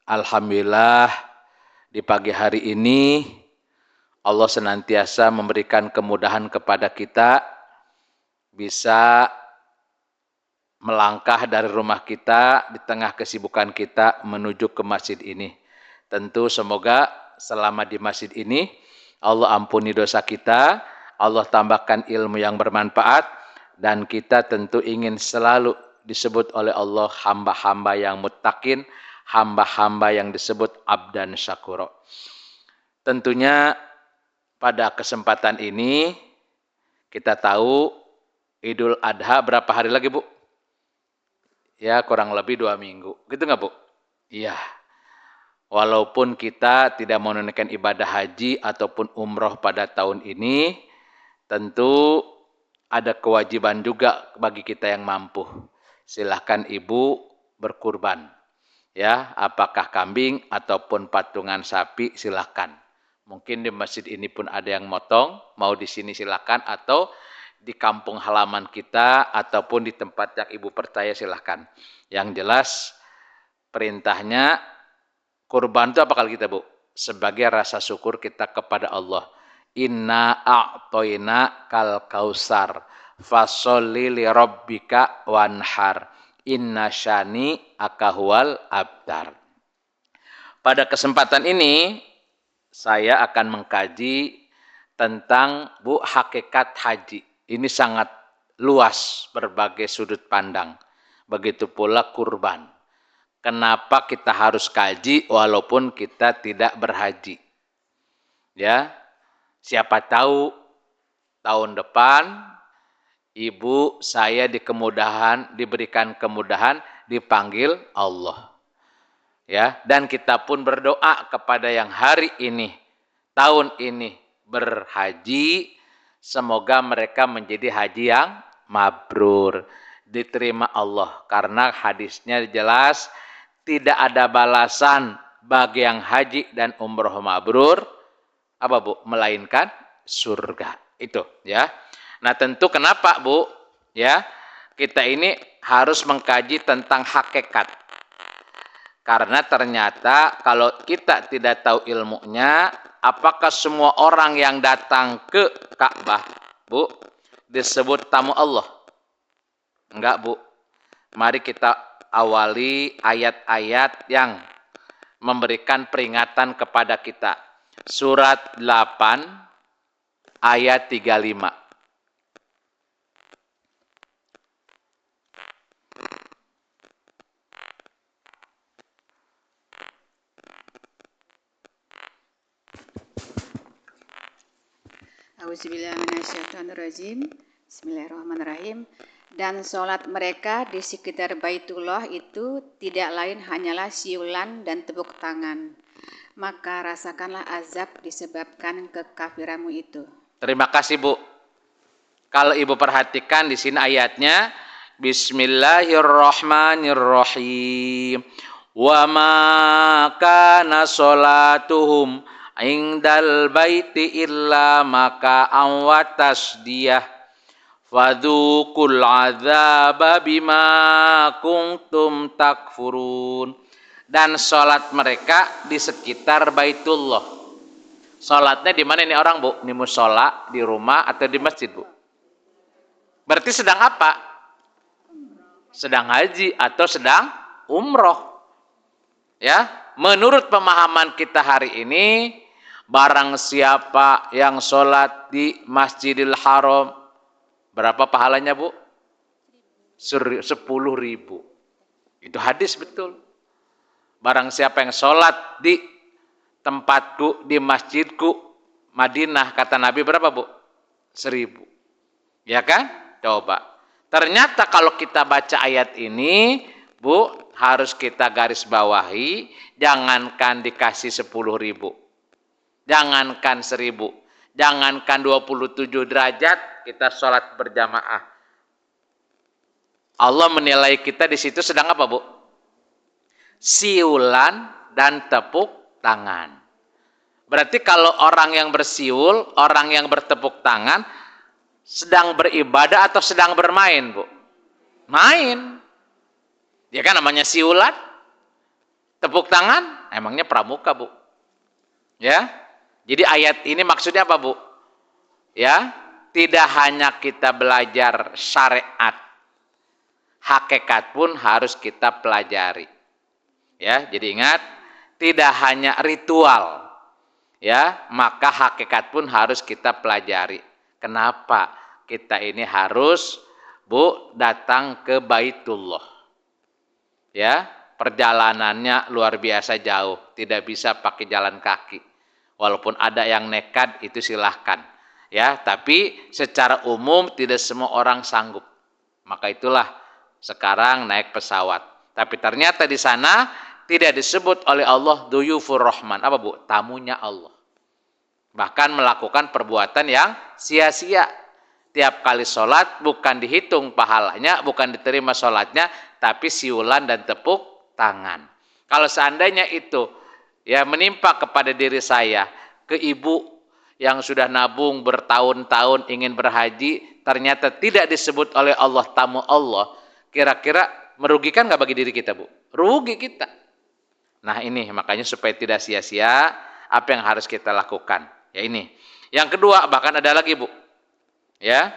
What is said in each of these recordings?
Alhamdulillah di pagi hari ini Allah senantiasa memberikan kemudahan kepada kita bisa melangkah dari rumah kita di tengah kesibukan kita menuju ke masjid ini. Tentu semoga selama di masjid ini Allah ampuni dosa kita, Allah tambahkan ilmu yang bermanfaat, dan kita tentu ingin selalu disebut oleh Allah hamba-hamba yang muttaqin, hamba-hamba yang disebut abdan syakuro. Tentunya pada kesempatan ini kita tahu Idul Adha berapa hari lagi, Bu? Ya, kurang lebih 2 minggu. Gitu nggak, Bu? Iya. Walaupun kita tidak menunaikan ibadah haji ataupun umroh pada tahun ini, tentu ada kewajiban juga bagi kita yang mampu. Silahkan ibu berkurban. Ya, apakah kambing ataupun patungan sapi, silahkan. Mungkin di masjid ini pun ada yang motong, mau di sini silahkan, atau di kampung halaman kita ataupun di tempat yang ibu percaya silahkan. Yang jelas perintahnya kurban itu apa kalau kita, Bu? Sebagai rasa syukur kita kepada Allah. Inna a'toina kal kausar fasolli li rabbika wanhar inna syani akahual abtar. Pada kesempatan ini saya akan mengkaji tentang hakikat haji. Ini sangat luas berbagai sudut pandang. Begitu pula kurban. Kenapa kita harus kaji walaupun kita tidak berhaji? Ya, siapa tahu tahun depan ibu saya diberikan kemudahan dipanggil Allah. Ya, dan kita pun berdoa kepada yang hari ini, tahun ini berhaji, semoga mereka menjadi haji yang mabrur, diterima Allah. Karena hadisnya jelas, tidak ada balasan bagi yang haji dan umroh mabrur, apa, Bu? Melainkan surga. Itu, ya. Nah, tentu kenapa, Bu? Ya, kita ini harus mengkaji tentang hakikat. Karena ternyata kalau kita tidak tahu ilmunya, apakah semua orang yang datang ke Ka'bah, Bu, disebut tamu Allah? Enggak, Bu. Mari kita awali ayat-ayat yang memberikan peringatan kepada kita. Surat 8 ayat 35. Auzubillahiminasyaitonirrajim. Bismillahirrahmanirrahim. Dan sholat mereka di sekitar Baitullah itu tidak lain hanyalah siulan dan tepuk tangan. Maka rasakanlah azab disebabkan kekafiranmu itu. Terima kasih, Bu. Kalau Ibu perhatikan di sini ayatnya, Bismillahirrahmanirrahim. Wa ma kana sholatuhum indal baiti illa maka wa tasdiyah fadzuqul adzaba bima kuntum takfurun. Dan sholat mereka di sekitar Baitullah. Sholatnya di mana ini orang, Bu? Di musola, di rumah, atau di masjid, Bu? Berarti sedang apa? Sedang haji atau sedang umroh. Ya, menurut pemahaman kita hari ini, barang siapa yang sholat di Masjidil Haram, berapa pahalanya, Bu? 10.000. Itu hadis betul. Barang siapa yang sholat di tempatku, di masjidku, Madinah, kata Nabi berapa, Bu? 1.000. Ya kan? Coba. Ternyata kalau kita baca ayat ini, Bu, harus kita garis bawahi, jangankan dikasih 10.000, jangankan 1.000, jangankan 27 derajat kita sholat berjamaah. Allah menilai kita di situ sedang apa, Bu? Siulan dan tepuk tangan. Berarti kalau orang yang bersiul, orang yang bertepuk tangan, sedang beribadah atau sedang bermain, Bu? Main. Ya kan namanya siulan. Tepuk tangan, emangnya pramuka, Bu. Ya. Jadi ayat ini maksudnya apa, Bu? Ya, tidak hanya kita belajar syariat, hakikat pun harus kita pelajari. Ya, jadi ingat, tidak hanya ritual. Ya, maka hakikat pun harus kita pelajari. Kenapa kita ini harus, Bu, datang ke Baitullah? Ya, perjalanannya luar biasa jauh, tidak bisa pakai jalan kaki. Walaupun ada yang nekat, itu silahkan. Ya, tapi secara umum tidak semua orang sanggup. Maka itulah sekarang naik pesawat. Tapi ternyata di sana tidak disebut oleh Allah duyufur rahman. Apa, Bu? Tamunya Allah. Bahkan melakukan perbuatan yang sia-sia. Tiap kali sholat bukan dihitung pahalanya, bukan diterima sholatnya, tapi siulan dan tepuk tangan. Kalau seandainya itu ya menimpa kepada diri saya, ke ibu yang sudah nabung bertahun-tahun ingin berhaji, ternyata tidak disebut oleh Allah tamu Allah, kira-kira merugikan nggak bagi diri kita, Bu? Rugi kita. Nah ini makanya supaya tidak sia-sia, apa yang harus kita lakukan? Ya ini. Yang kedua, bahkan ada lagi, Bu. Ya,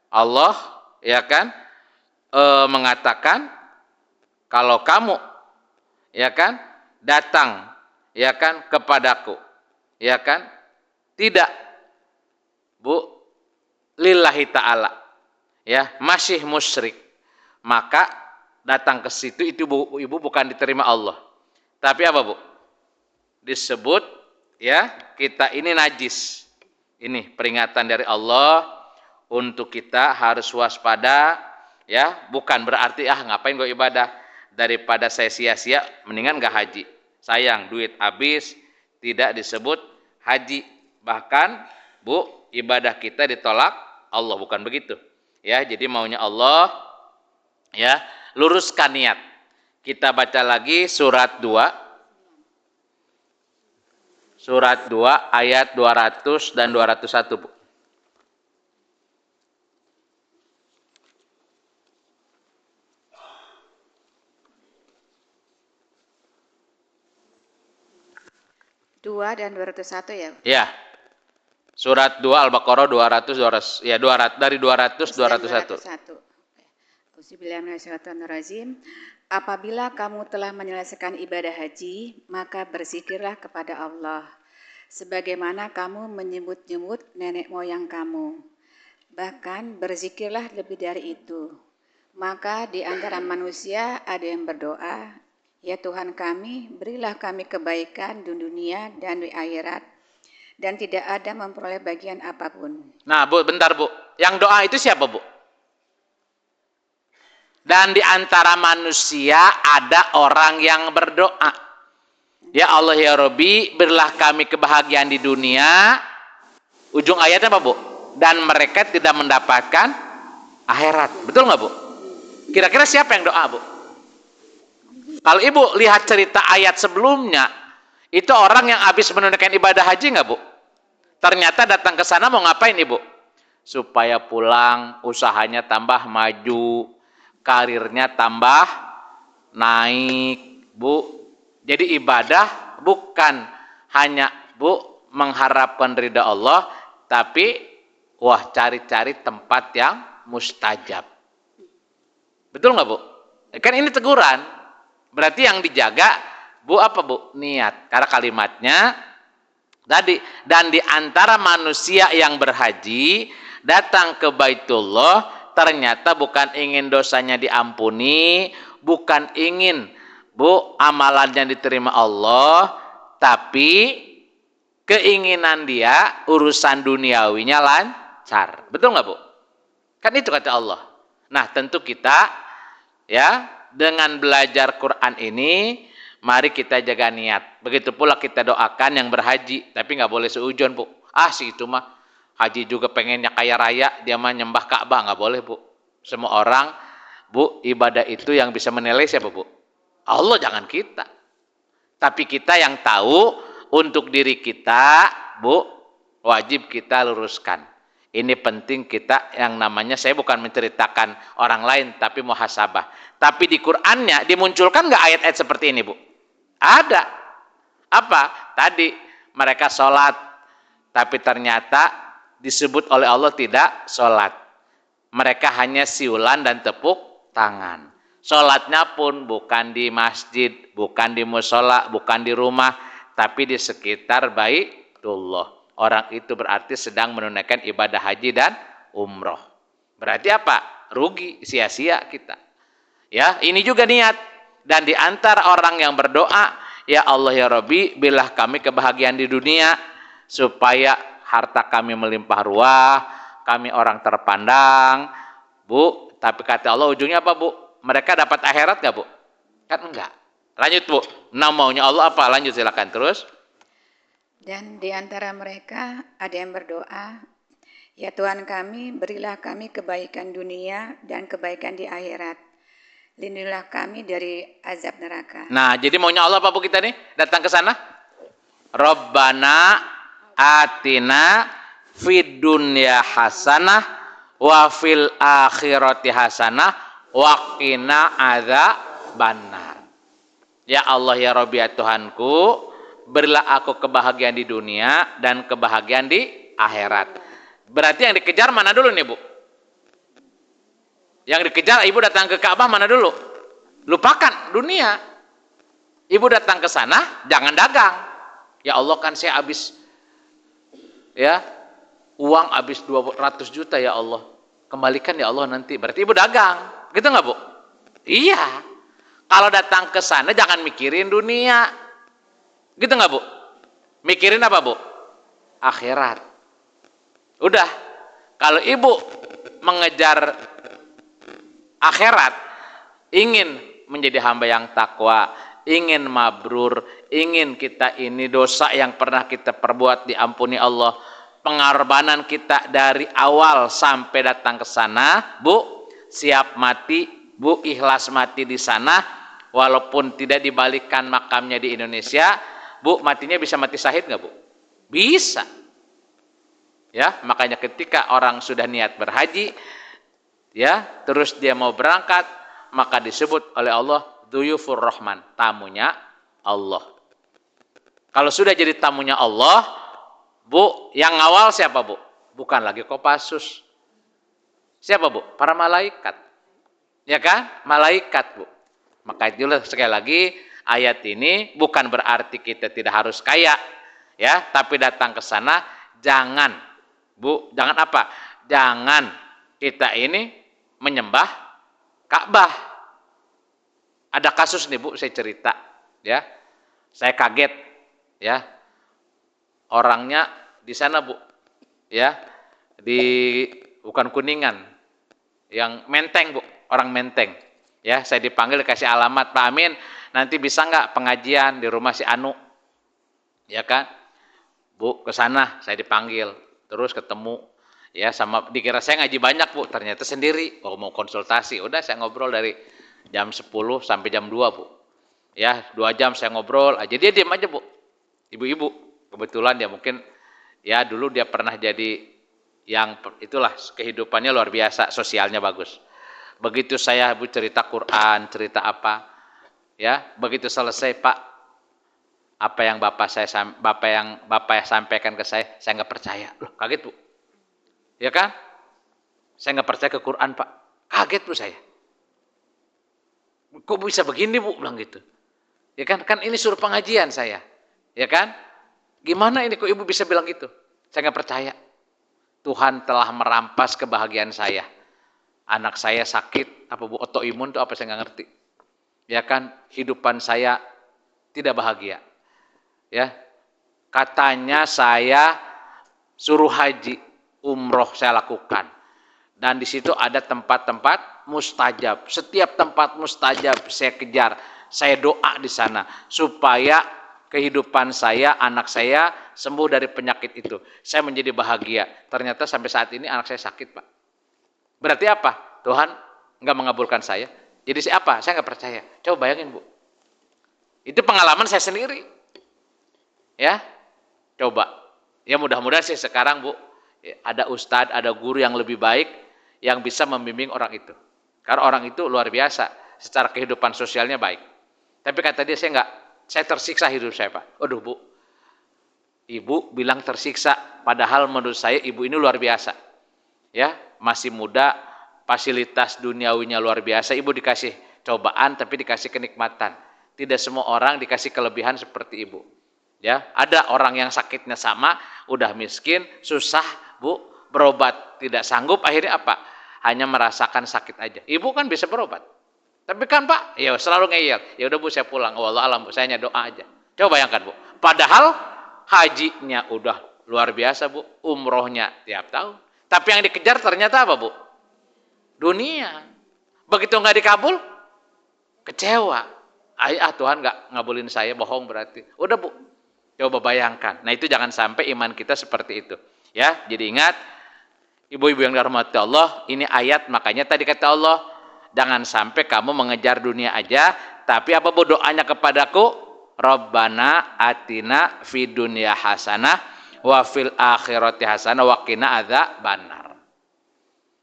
Allah ya kan mengatakan kalau kamu ya kan datang ya kan kepadaku ya kan tidak, Bu, lillahi ta'ala ya masih musyrik, maka datang ke situ itu, Bu, Ibu, bukan diterima Allah, tapi apa, Bu? Disebut ya kita ini najis. Ini peringatan dari Allah untuk kita harus waspada ya, bukan berarti ngapain gue ibadah, daripada saya sia-sia mendingan gak haji, sayang duit habis, tidak disebut haji. Bahkan, Bu, ibadah kita ditolak Allah, bukan begitu ya. Jadi maunya Allah ya, luruskan niat. Kita baca lagi surat 2 ayat 200 dan 201, Bu. Dua dan 201 ya. Ya. Surat 2 Al-Baqarah 200 ya 200 dari 200 201. Auzubillahiminasyaitonirrajim. Apabila kamu telah menyelesaikan ibadah haji, maka berzikirlah kepada Allah sebagaimana kamu menyebut-nyebut nenek moyang kamu. Bahkan berzikirlah lebih dari itu. Maka di antara manusia ada yang berdoa, ya Tuhan kami, berilah kami kebaikan di dunia dan di akhirat, dan tidak ada memperoleh bagian apapun. Nah, Bu, bentar, Bu. Yang doa itu siapa, Bu? Dan di antara manusia ada orang yang berdoa. Ya Allah ya Rabbi, berilah kami kebahagiaan di dunia. Ujung ayatnya apa, Bu? Dan mereka tidak mendapatkan akhirat. Betul nggak, Bu? Kira-kira siapa yang doa, Bu? Kalau Ibu lihat cerita ayat sebelumnya, itu orang yang habis menunaikan ibadah haji nggak, Bu? Ternyata datang ke sana mau ngapain, Ibu? Supaya pulang usahanya tambah maju, karirnya tambah naik, Bu. Jadi ibadah bukan hanya, Bu, mengharapkan ridha Allah, tapi cari-cari tempat yang mustajab. Betul nggak, Bu? Kan ini teguran. Berarti yang dijaga, Bu, apa, Bu? Niat. Karena kalimatnya tadi, dan di antara manusia yang berhaji datang ke Baitullah, ternyata bukan ingin dosanya diampuni, bukan ingin, Bu, amalannya diterima Allah, tapi keinginan dia urusan duniawinya lancar. Betul nggak, Bu? Kan itu kata Allah. Nah, tentu kita ya dengan belajar Quran ini, mari kita jaga niat. Begitu pula kita doakan yang berhaji, tapi nggak boleh seujon, Bu. Si itu mah haji juga pengennya kaya raya, dia mah nyembah Ka'bah, nggak boleh, Bu. Semua orang, Bu, ibadah itu yang bisa menilai siapa, Bu? Allah, jangan kita. Tapi kita yang tahu untuk diri kita, Bu, wajib kita luruskan. Ini penting kita yang namanya, saya bukan menceritakan orang lain, tapi muhasabah. Tapi di Qur'annya dimunculkan nggak ayat-ayat seperti ini, Bu? Ada. Apa? Tadi mereka sholat, tapi ternyata disebut oleh Allah tidak sholat. Mereka hanya siulan dan tepuk tangan. Sholatnya pun bukan di masjid, bukan di musola, bukan di rumah, tapi di sekitar Baitullah. Orang itu berarti sedang menunaikan ibadah haji dan umroh. Berarti apa? Rugi, sia-sia kita. Ya, ini juga niat. Dan di antara orang yang berdoa, ya Allah ya Rabbi, berilah kami kebahagiaan di dunia supaya harta kami melimpah ruah, kami orang terpandang, Bu. Tapi kata Allah ujungnya apa, Bu? Mereka dapat akhirat nggak, Bu? Kan enggak. Lanjut, Bu. Nah, maunya Allah apa? Lanjut silakan terus. Dan di antara mereka ada yang berdoa, ya Tuhan kami, berilah kami kebaikan dunia dan kebaikan di akhirat. Lindungilah kami dari azab neraka. Nah, jadi maunya Allah apa, Bu, kita nih? Datang ke sana. Rabbana atina fid dunya hasanah wa fil akhirati hasanah wa qina adzabannar. Ya Allah ya Rabbi ya Tuhanku, berilah aku kebahagiaan di dunia dan kebahagiaan di akhirat. Berarti yang dikejar mana dulu nih, Bu? Yang dikejar ibu datang ke Ka'bah mana dulu? Lupakan dunia. Ibu datang ke sana, jangan dagang. Ya Allah, kan saya habis ya uang habis 200 juta ya Allah. Kembalikan ya Allah nanti. Berarti ibu dagang. Gitu nggak, Bu? Iya. Kalau datang ke sana jangan mikirin dunia. Gitu nggak, Bu? Mikirin apa, Bu? Akhirat. Udah. Kalau ibu mengejar akhirat, ingin menjadi hamba yang takwa, ingin mabrur, ingin kita ini dosa yang pernah kita perbuat diampuni Allah, pengorbanan kita dari awal sampai datang ke sana, Bu, siap mati, Bu, ikhlas mati di sana, walaupun tidak dibalikan makamnya di Indonesia, Bu, matinya bisa mati syahid nggak, Bu? Bisa. Ya, makanya ketika orang sudah niat berhaji, ya, terus dia mau berangkat, maka disebut oleh Allah Duyufur Rahman, tamunya Allah. Kalau sudah jadi tamunya Allah, Bu, yang ngawal siapa, Bu? Bukan lagi Kopassus. Siapa, Bu? Para malaikat. Ya kan? Malaikat, Bu. Maka itulah sekali lagi ayat ini bukan berarti kita tidak harus kaya, ya, tapi datang ke sana jangan, Bu, jangan apa? Jangan kita ini menyembah Ka'bah. Ada kasus nih, Bu, saya cerita, ya. Saya kaget, ya. Orangnya di sana, Bu. Ya. Bukan Kuningan. Yang Menteng, Bu, orang Menteng. Ya, saya dipanggil kasih alamat, Pak Amin, nanti bisa nggak pengajian di rumah si Anu? Ya kan? Bu, ke sana saya dipanggil, terus ketemu. Ya, sama dikira saya ngaji banyak, Bu, ternyata sendiri. Oh, mau konsultasi, udah saya ngobrol dari jam 10 sampai jam 2, Bu. Ya, 2 jam saya ngobrol aja, dia diam aja, Bu. Ibu-ibu, kebetulan dia mungkin ya dulu dia pernah jadi yang itulah kehidupannya luar biasa, sosialnya bagus. Begitu saya, Bu, cerita Quran, cerita apa, ya, begitu selesai, Pak, apa yang Bapak sampaikan ke saya nggak percaya. Loh, kaget, Bu. Ya kan? Saya nggak percaya ke Quran, Pak. Kaget, Bu, saya. Kok bisa begini, Bu, bilang gitu. Ya kan? Kan ini suruh pengajian saya. Ya kan? Gimana ini kok Ibu bisa bilang gitu? Saya nggak percaya. Tuhan telah merampas kebahagiaan saya. Anak saya sakit, apa, Bu, autoimun itu apa saya nggak ngerti. Ya kan? Hidupan saya tidak bahagia. Ya. Katanya saya suruh haji, umroh saya lakukan. Dan di situ ada tempat-tempat mustajab. Setiap tempat mustajab saya kejar. Saya doa di sana supaya kehidupan saya, anak saya sembuh dari penyakit itu. Saya menjadi bahagia. Ternyata sampai saat ini anak saya sakit, Pak. Berarti apa? Tuhan nggak mengabulkan saya. Jadi apa? Saya nggak percaya. Coba bayangin, Bu. Itu pengalaman saya sendiri. Ya, coba. Ya mudah-mudahan sih sekarang, Bu, ada ustadz, ada guru yang lebih baik yang bisa membimbing orang itu. Karena orang itu luar biasa, secara kehidupan sosialnya baik. Tapi kata dia, saya nggak saya tersiksa hidup saya, Pak. Aduh, Bu. Ibu bilang tersiksa, padahal menurut saya ibu ini luar biasa. Ya, masih muda, fasilitas duniawinya luar biasa, ibu dikasih cobaan tapi dikasih kenikmatan. Tidak semua orang dikasih kelebihan seperti ibu. Ya, ada orang yang sakitnya sama, udah miskin, susah, Bu, berobat tidak sanggup, akhirnya apa? Hanya merasakan sakit aja. Ibu kan bisa berobat. Tapi kan Pak, ya selalu ngeyel. Ya udah Bu, saya pulang. Wallah alam, Bu, saya hanya doa aja. Coba bayangkan, Bu. Padahal hajinya udah luar biasa, Bu. Umrohnya tiap tahun. Tapi yang dikejar ternyata apa, Bu? Dunia. Begitu nggak dikabul, kecewa. Tuhan nggak ngabulin saya, bohong berarti. Udah, Bu. Coba bayangkan. Nah, itu jangan sampai iman kita seperti itu. Ya, jadi ingat, ibu-ibu yang dirahmati Allah, ini ayat, makanya tadi kata Allah, jangan sampai kamu mengejar dunia aja, tapi apa, Bu, doanya kepadaku? Rabbana atina fid dunya hasanah wa fil akhirati hasanah wa qina adzabannar.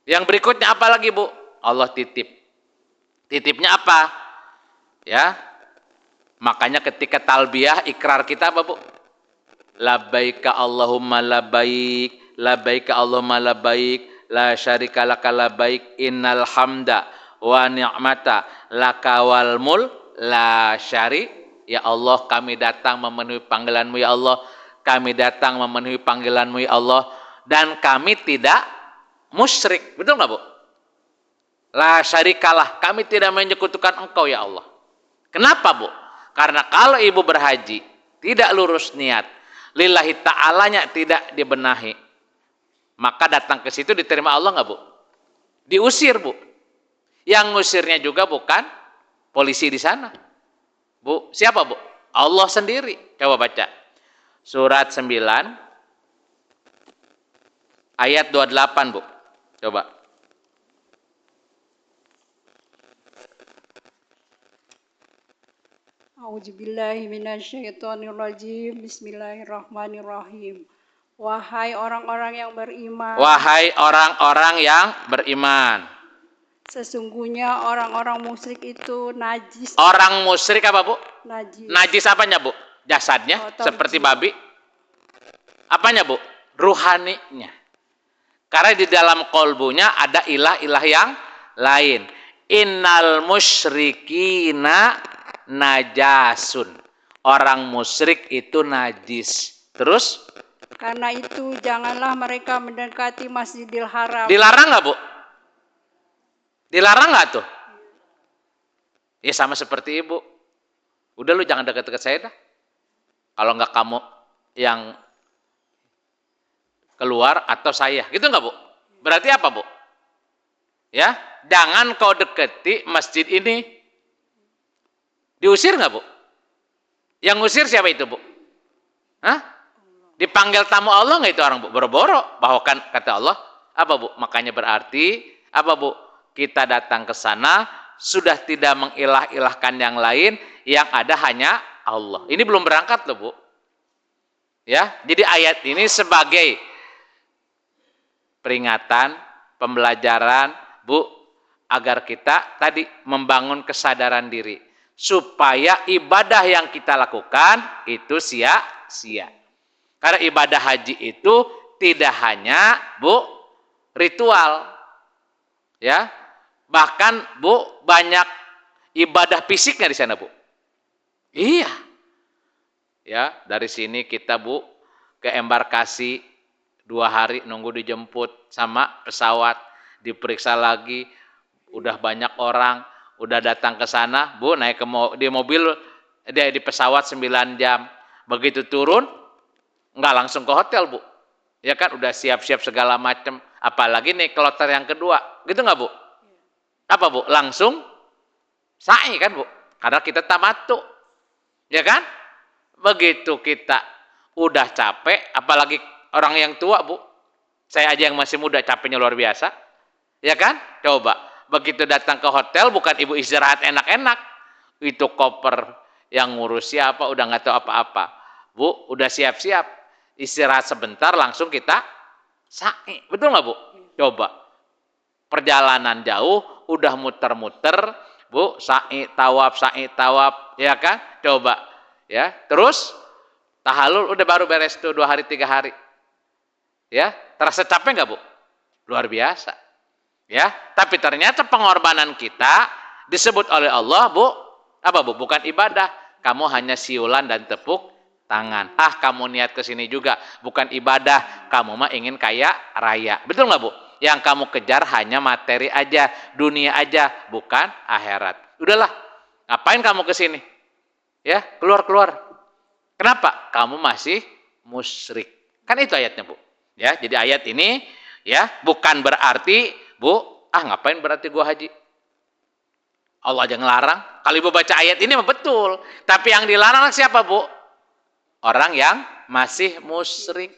Yang berikutnya apa lagi, Bu? Allah titip. Titipnya apa? Ya. Makanya ketika talbiyah ikrar kita apa, Bu? Labbaika Allahumma labbaik, labbaika Allahumma labbaik, la syarika laka labbaik, innal hamda wa ni'mata laka wal mul la syari. Ya Allah, kami datang memenuhi panggilan-Mu ya Allah. Kami datang memenuhi panggilan-Mu ya Allah, dan kami tidak musyrik. Betul nggak, Bu? La syarikalah, kami tidak menyekutukan Engkau ya Allah. Kenapa, Bu? Karena kalau ibu berhaji tidak lurus niat, lillahi ta'alanya tidak dibenahi, maka datang ke situ diterima Allah nggak, Bu? Diusir, Bu. Yang ngusirnya juga bukan polisi di sana, Bu. Siapa, Bu? Allah sendiri. Coba baca surat 9 ayat 28, Bu. Coba. A'udzubillahi minasyaitonirrajim. Bismillahirrahmanirrahim. Wahai orang-orang yang beriman. Wahai orang-orang yang beriman. Sesungguhnya orang-orang musyrik itu najis. Orang musyrik apa, Bu? Najis. Najis apanya, Bu? Jasadnya seperti babi. Apanya, Bu? Ruhaninya. Karena di dalam kolbunya ada ilah-ilah yang lain. Innal musyrikina najasun. Orang musyrik itu najis. Terus? Karena itu janganlah mereka mendekati Masjidil Haram. Dilarang nggak, Bu? Dilarang nggak tuh? Ya sama seperti ibu. Udah, lu jangan dekat-dekat saya dah. Kalau nggak kamu yang keluar atau saya, gitu nggak, Bu? Berarti apa, Bu? Ya, jangan kau deketi masjid ini. Diusir nggak, Bu? Yang ngusir siapa itu, Bu? Hah? Dipanggil tamu Allah nggak itu orang, Bu? Boro-boro. Bahwa kan kata Allah, apa, Bu? Makanya berarti apa, Bu? Kita datang ke sana sudah tidak mengilah-ilahkan yang lain, yang ada hanya Allah. Ini belum berangkat loh, Bu. Ya, jadi ayat ini sebagai peringatan, pembelajaran, Bu, agar kita tadi membangun kesadaran diri supaya ibadah yang kita lakukan itu sia-sia. Karena ibadah haji itu tidak hanya, Bu, ritual. Ya. Bahkan, Bu, banyak ibadah fisiknya di sana, Bu. Iya. Ya, dari sini kita, Bu, ke embarkasi 2 hari nunggu dijemput sama pesawat, diperiksa lagi, udah banyak orang, udah datang ke sana, Bu, naik di mobil, di pesawat 9 jam. Begitu turun, nggak langsung ke hotel, Bu. Ya kan, udah siap-siap segala macam. Apalagi nih kloter yang kedua, gitu nggak, Bu? Apa, Bu? Langsung sa'i kan, Bu? Karena kita tamattu. Ya kan? Begitu kita udah capek, apalagi orang yang tua, Bu. Saya aja yang masih muda capeknya luar biasa. Ya kan? Coba. Begitu datang ke hotel, bukan ibu istirahat enak-enak. Itu koper yang ngurus siapa, udah nggak tahu apa-apa. Bu, udah siap-siap. Istirahat sebentar, langsung kita sa'i. Betul nggak, Bu? Coba. Perjalanan jauh, udah muter-muter, Bu, sa'i tawaf, ya kan? Coba, Ya, terus tahallul udah baru beres tuh 2 hari 3 hari. Ya, terasa capek nggak, Bu? Luar biasa. Ya, tapi ternyata pengorbanan kita disebut oleh Allah, Bu, apa, Bu? Bukan ibadah. Kamu hanya siulan dan tepuk tangan. Kamu niat ke sini juga, bukan ibadah. Kamu mah ingin kaya raya. Betul nggak, Bu? Yang kamu kejar hanya materi aja, dunia aja, bukan akhirat. Udahlah, ngapain kamu ke sini? Ya, keluar. Kenapa? Kamu masih musyrik. Kan itu ayatnya, Bu. Ya, jadi ayat ini ya bukan berarti, Bu, ngapain berarti gua haji? Allah aja ngelarang. Kalau Ibu baca ayat ini betul. Tapi yang dilarang siapa, Bu? Orang yang masih musyrik.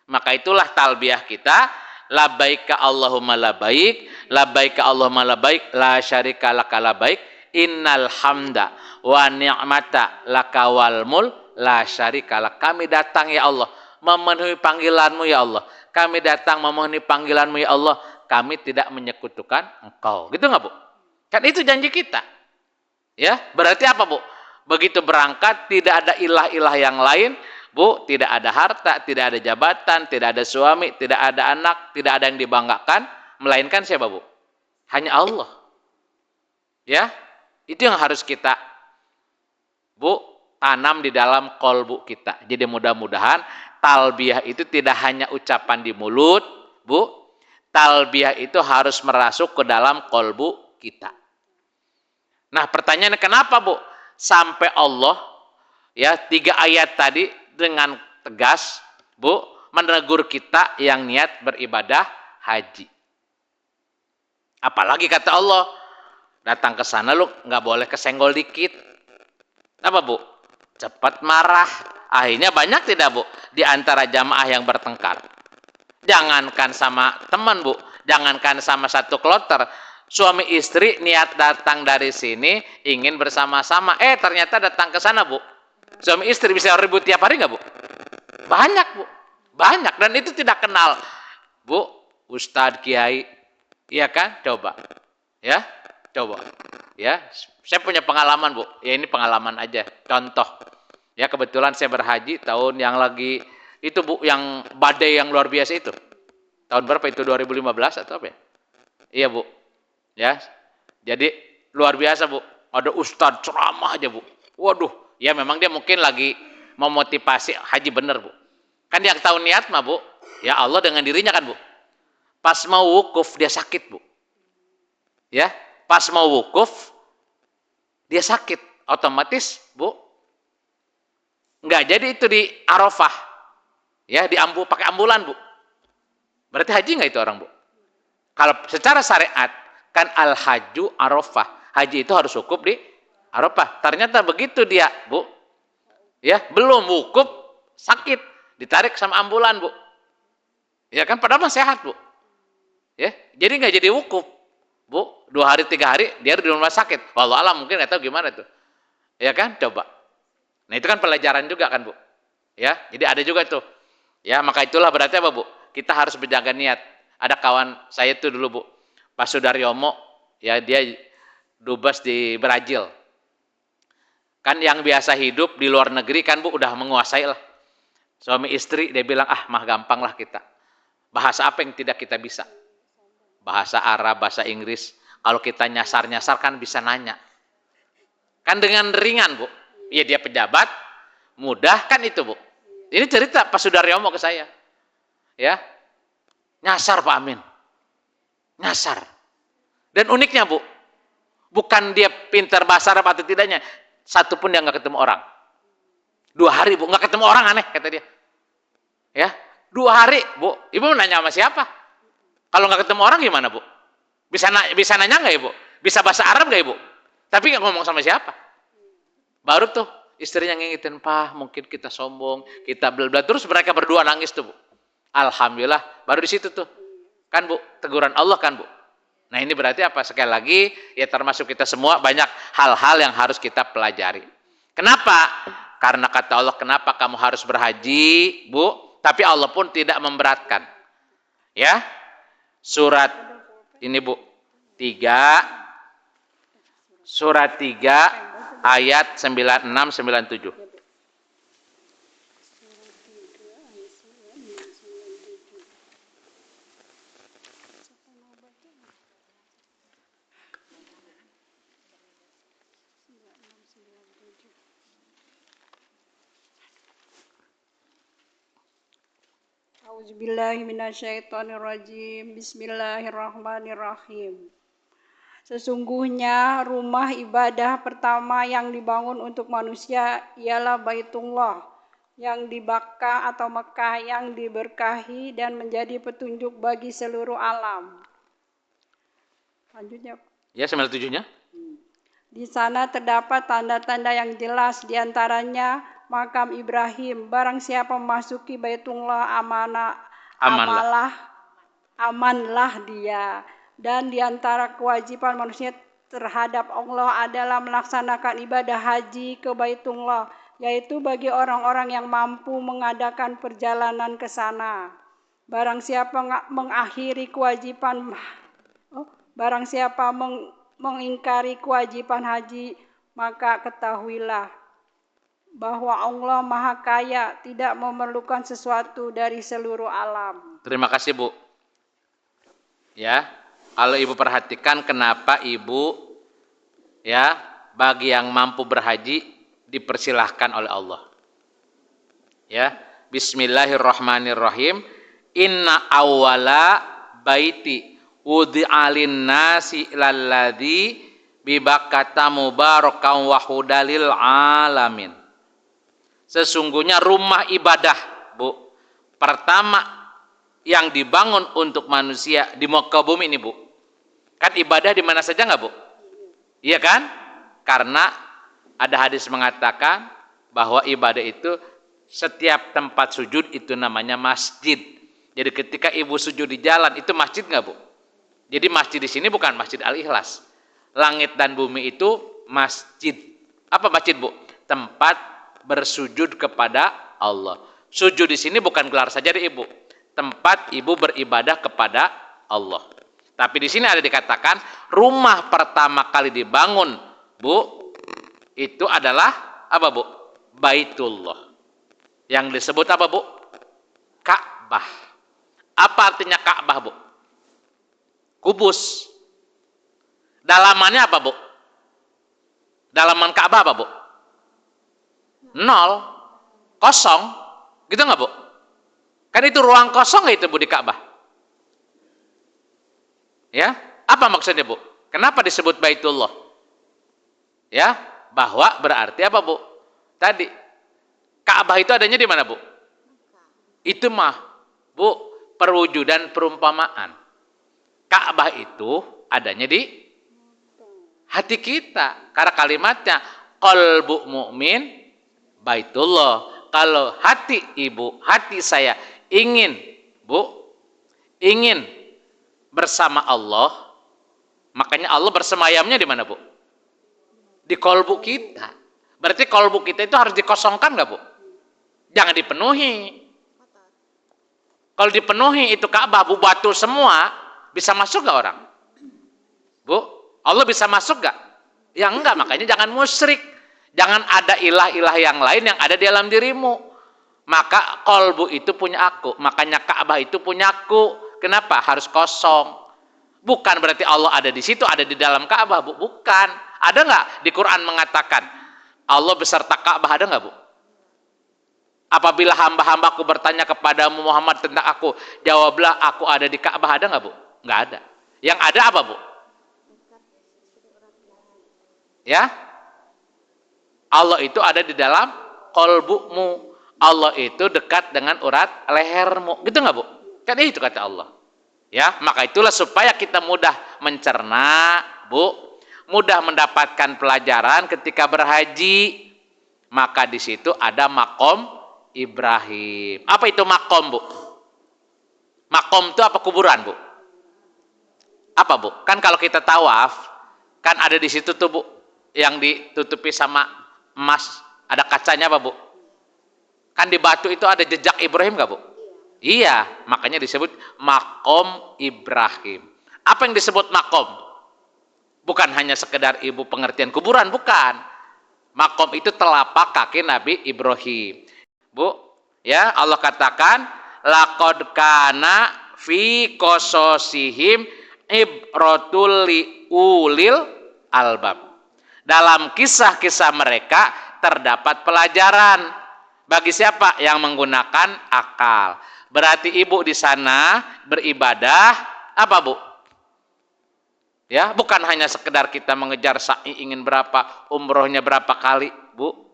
Maka itulah talbiyah kita, labbaika Allahumma labbaik, labbaika Allahumma labbaik, la syarika laka labbaik, innal hamda wa ni'mata laka wal mul, la syarika lak. Kami datang ya Allah memenuhi panggilanmu ya Allah. Kami datang memenuhi panggilanmu ya Allah. Kami tidak menyekutukan Engkau. Gitu nggak, Bu? Kan itu janji kita. Ya, berarti apa, Bu? Begitu berangkat tidak ada ilah-ilah yang lain, Bu, tidak ada harta, tidak ada jabatan, tidak ada suami, tidak ada anak, tidak ada yang dibanggakan, melainkan siapa, Bu? Hanya Allah. Ya, itu yang harus kita, Bu, tanam di dalam kolbu kita. Jadi mudah-mudahan talbiyah itu tidak hanya ucapan di mulut, Bu. Talbiyah itu harus merasuk ke dalam kolbu kita. Nah, pertanyaannya kenapa, Bu? Sampai Allah, ya 3 ayat tadi dengan tegas, Bu, menegur kita yang niat beribadah haji. Apalagi kata Allah, datang ke sana lu nggak boleh kesenggol dikit. Apa, Bu? Cepat marah. Akhirnya banyak tidak, Bu, di antara jamaah yang bertengkar. Jangankan sama teman, Bu, jangankan sama satu kloter, suami istri niat datang dari sini ingin bersama-sama, ternyata datang ke sana, Bu. Suami istri bisa ribut tiap hari nggak, Bu? Banyak, Bu. Banyak, dan itu tidak kenal, Bu, Ustadz, Kiai. Iya kan? Coba. Ya, coba. Ya, saya punya pengalaman, Bu. Ya, ini pengalaman aja, contoh. Ya, kebetulan saya berhaji tahun yang lagi itu, Bu, yang badai yang luar biasa itu. Tahun berapa itu? 2015 atau apa ya? Iya, Bu. Ya. Jadi luar biasa, Bu. Ada ustadz ceramah aja, Bu. Waduh, ya memang dia mungkin lagi memotivasi haji bener, Bu. Kan yang tahu niat mah, Bu, ya Allah dengan dirinya kan, Bu. Pas mau wukuf dia sakit, Bu. Ya, pas mau wukuf dia sakit, otomatis, Bu, nggak jadi itu di Arafah. Ya, pakai ambulan, Bu. Berarti haji nggak itu orang, Bu? Kalau secara syariat kan al-haju Arafah. Haji itu harus wukuf di Arafah. Ternyata begitu dia, Bu. Ya, belum wukuf sakit, ditarik sama ambulan, Bu. Ya kan, padahal mah sehat, Bu. Ya, jadi nggak jadi wukuf, Bu. 2 hari 3 hari dia di rumah sakit. Wallahu alam, mungkin nggak tahu gimana tuh. Ya kan, coba. Nah, itu kan pelajaran juga kan, Bu. Ya, jadi ada juga tuh. Ya, maka itulah berarti apa, Bu? Kita harus berjaga niat. Ada kawan saya tuh dulu, Bu, Pak Sudaryomo, ya dia dubes di Brazil. Kan yang biasa hidup di luar negeri kan, Bu, udah menguasai lah. Suami istri dia bilang, mah gampang lah kita. Bahasa apa yang tidak kita bisa? Bahasa Arab, bahasa Inggris. Kalau kita nyasar-nyasar kan bisa nanya. Kan dengan ringan, Bu. Ya dia pejabat, mudah kan itu, Bu. Ini cerita Pak Sudaryomo ke saya. Ya, nyasar Pak Amin. Nyasar. Dan uniknya, Bu, bukan dia pintar bahasa Arab atau tidaknya, satu pun dia nggak ketemu orang. 2 hari, Bu, nggak ketemu orang, aneh kata dia. Ya, 2 hari, Bu. Ibu nanya sama siapa? Kalau nggak ketemu orang gimana, Bu? Bisa nanya nggak, Ibu? Bisa bahasa Arab nggak, Ibu? Tapi nggak ngomong sama siapa. Baru tuh istrinya ngingetin, Pak, mungkin kita sombong, kita bla-bla. Terus mereka berdua nangis tuh, Bu. Alhamdulillah, baru di situ tuh. Kan, Bu, teguran Allah kan, Bu. Nah, ini berarti apa? Sekali lagi, ya termasuk kita semua banyak hal-hal yang harus kita pelajari. Kenapa? Karena kata Allah, kenapa kamu harus berhaji, Bu? Tapi Allah pun tidak memberatkan. Ya. Surat ini, Bu. 3 surat 3 ayat 96 97. A'udzubillahi minasyaitonirrajim. Bismillahirrahmanirrahim. Sesungguhnya rumah ibadah pertama yang dibangun untuk manusia ialah Baitullah yang di Bakkah atau Mekah yang diberkahi dan menjadi petunjuk bagi seluruh alam. Lanjutnya. Ya, 97-nya. Di sana terdapat tanda-tanda yang jelas, diantaranya makam Ibrahim. Barang siapa memasuki Baitullah amanlah dia. Dan diantara kewajiban manusia terhadap Allah adalah melaksanakan ibadah haji ke Baitullah, yaitu bagi orang-orang yang mampu mengadakan perjalanan ke sana. Barang siapa mengingkari kewajiban haji, maka ketahuilah bahwa Allah Maha Kaya, tidak memerlukan sesuatu dari seluruh alam. Terima kasih, Bu. Ya, kalau Ibu perhatikan kenapa Ibu ya bagi yang mampu berhaji dipersilahkan oleh Allah. Ya, Bismillahirrahmanirrahim. Inna awwala baiti wudi'alin nasi lalladzi bibakkata mubarakan wa hudalil alamin. Sesungguhnya rumah ibadah, Bu, pertama yang dibangun untuk manusia di muka bumi ini, Bu. Kan ibadah di mana saja nggak, Bu? Iya kan? Karena ada hadis mengatakan bahwa ibadah itu setiap tempat sujud itu namanya masjid. Jadi ketika Ibu sujud di jalan itu masjid nggak, Bu? Jadi masjid di sini bukan Masjid Al-Ikhlas. Langit dan bumi itu masjid. Apa masjid, Bu? Tempat bersujud kepada Allah. Sujud di sini bukan gelar saja, Ibu. Tempat Ibu beribadah kepada Allah. Tapi di sini ada dikatakan rumah pertama kali dibangun, Bu, itu adalah apa, Bu? Baitullah. Yang disebut apa, Bu? Ka'bah. Apa artinya Ka'bah, Bu? Kubus. Dalamannya apa, Bu? Dalaman Ka'bah apa, Bu? 0, kosong. Gitu nggak, Bu? Kan itu ruang kosong nggak itu, Bu, di Ka'bah? Ya, apa maksudnya, Bu? Kenapa disebut Baitullah? Ya, bahwa berarti apa, Bu? Tadi Ka'bah itu adanya di mana, Bu? Itu mah, Bu, perwujudan perumpamaan. Ka'bah itu adanya di hati kita. Karena kalimatnya qalbu mu'min Baitullah. Kalau hati Ibu, hati saya ingin, Bu, ingin bersama Allah, makanya Allah bersemayamnya di mana, Bu? Di kolbu kita. Berarti kolbu kita itu harus dikosongkan nggak, Bu? Jangan dipenuhi. Kalau dipenuhi itu Ka'bah, Bu, batu semua, bisa masuk nggak orang? Bu, Allah bisa masuk nggak? Ya enggak, makanya jangan musyrik. Jangan ada ilah-ilah yang lain yang ada di dalam dirimu. Maka kolbu itu punya aku. Makanya Ka'bah itu punya aku. Kenapa? Harus kosong. Bukan berarti Allah ada di situ, ada di dalam Ka'bah, Bu. Bukan. Ada nggak di Quran mengatakan Allah beserta Ka'bah, ada nggak, Bu? Apabila hamba-hambaku bertanya kepadamu Muhammad tentang aku, jawablah aku ada di Ka'bah, ada nggak, Bu? Nggak ada. Yang ada apa, Bu? Ya, Allah itu ada di dalam kolbumu. Allah itu dekat dengan urat lehermu. Gitu nggak, Bu? Kan itu kata Allah. Ya, maka itulah supaya kita mudah mencerna, Bu, mudah mendapatkan pelajaran ketika berhaji. Maka di situ ada makom Ibrahim. Apa itu makom, Bu? Makom itu apa? Kuburan, Bu? Apa, Bu? Kan kalau kita tawaf, kan ada di situ tuh, Bu, yang ditutupi sama emas, ada kacanya, apa, Bu? Kan di batu itu ada jejak Ibrahim nggak, Bu? Iya, makanya disebut makom Ibrahim. Apa yang disebut makom? Bukan hanya sekedar Ibu pengertian kuburan, bukan. Makom itu telapak kaki Nabi Ibrahim. Bu, ya, Allah katakan laqad kana fi qasasihim ibrotul liulil albab. Dalam kisah-kisah mereka terdapat pelajaran bagi siapa yang menggunakan akal. Berarti ibu di sana beribadah apa, Bu? Ya, bukan hanya sekedar kita mengejar sa'i ingin berapa, umrohnya berapa kali, Bu.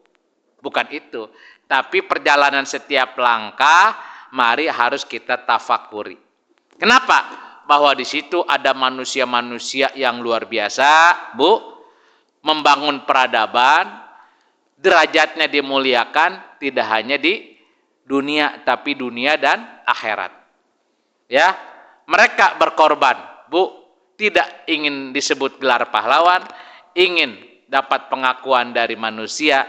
Bukan itu. Tapi perjalanan setiap langkah, mari harus kita tafakuri. Kenapa? Bahwa di situ ada manusia-manusia yang luar biasa, Bu. Membangun peradaban, derajatnya dimuliakan, tidak hanya di dunia, tapi dunia dan akhirat. Ya, mereka berkorban, Bu. Tidak ingin disebut gelar pahlawan, ingin dapat pengakuan dari manusia,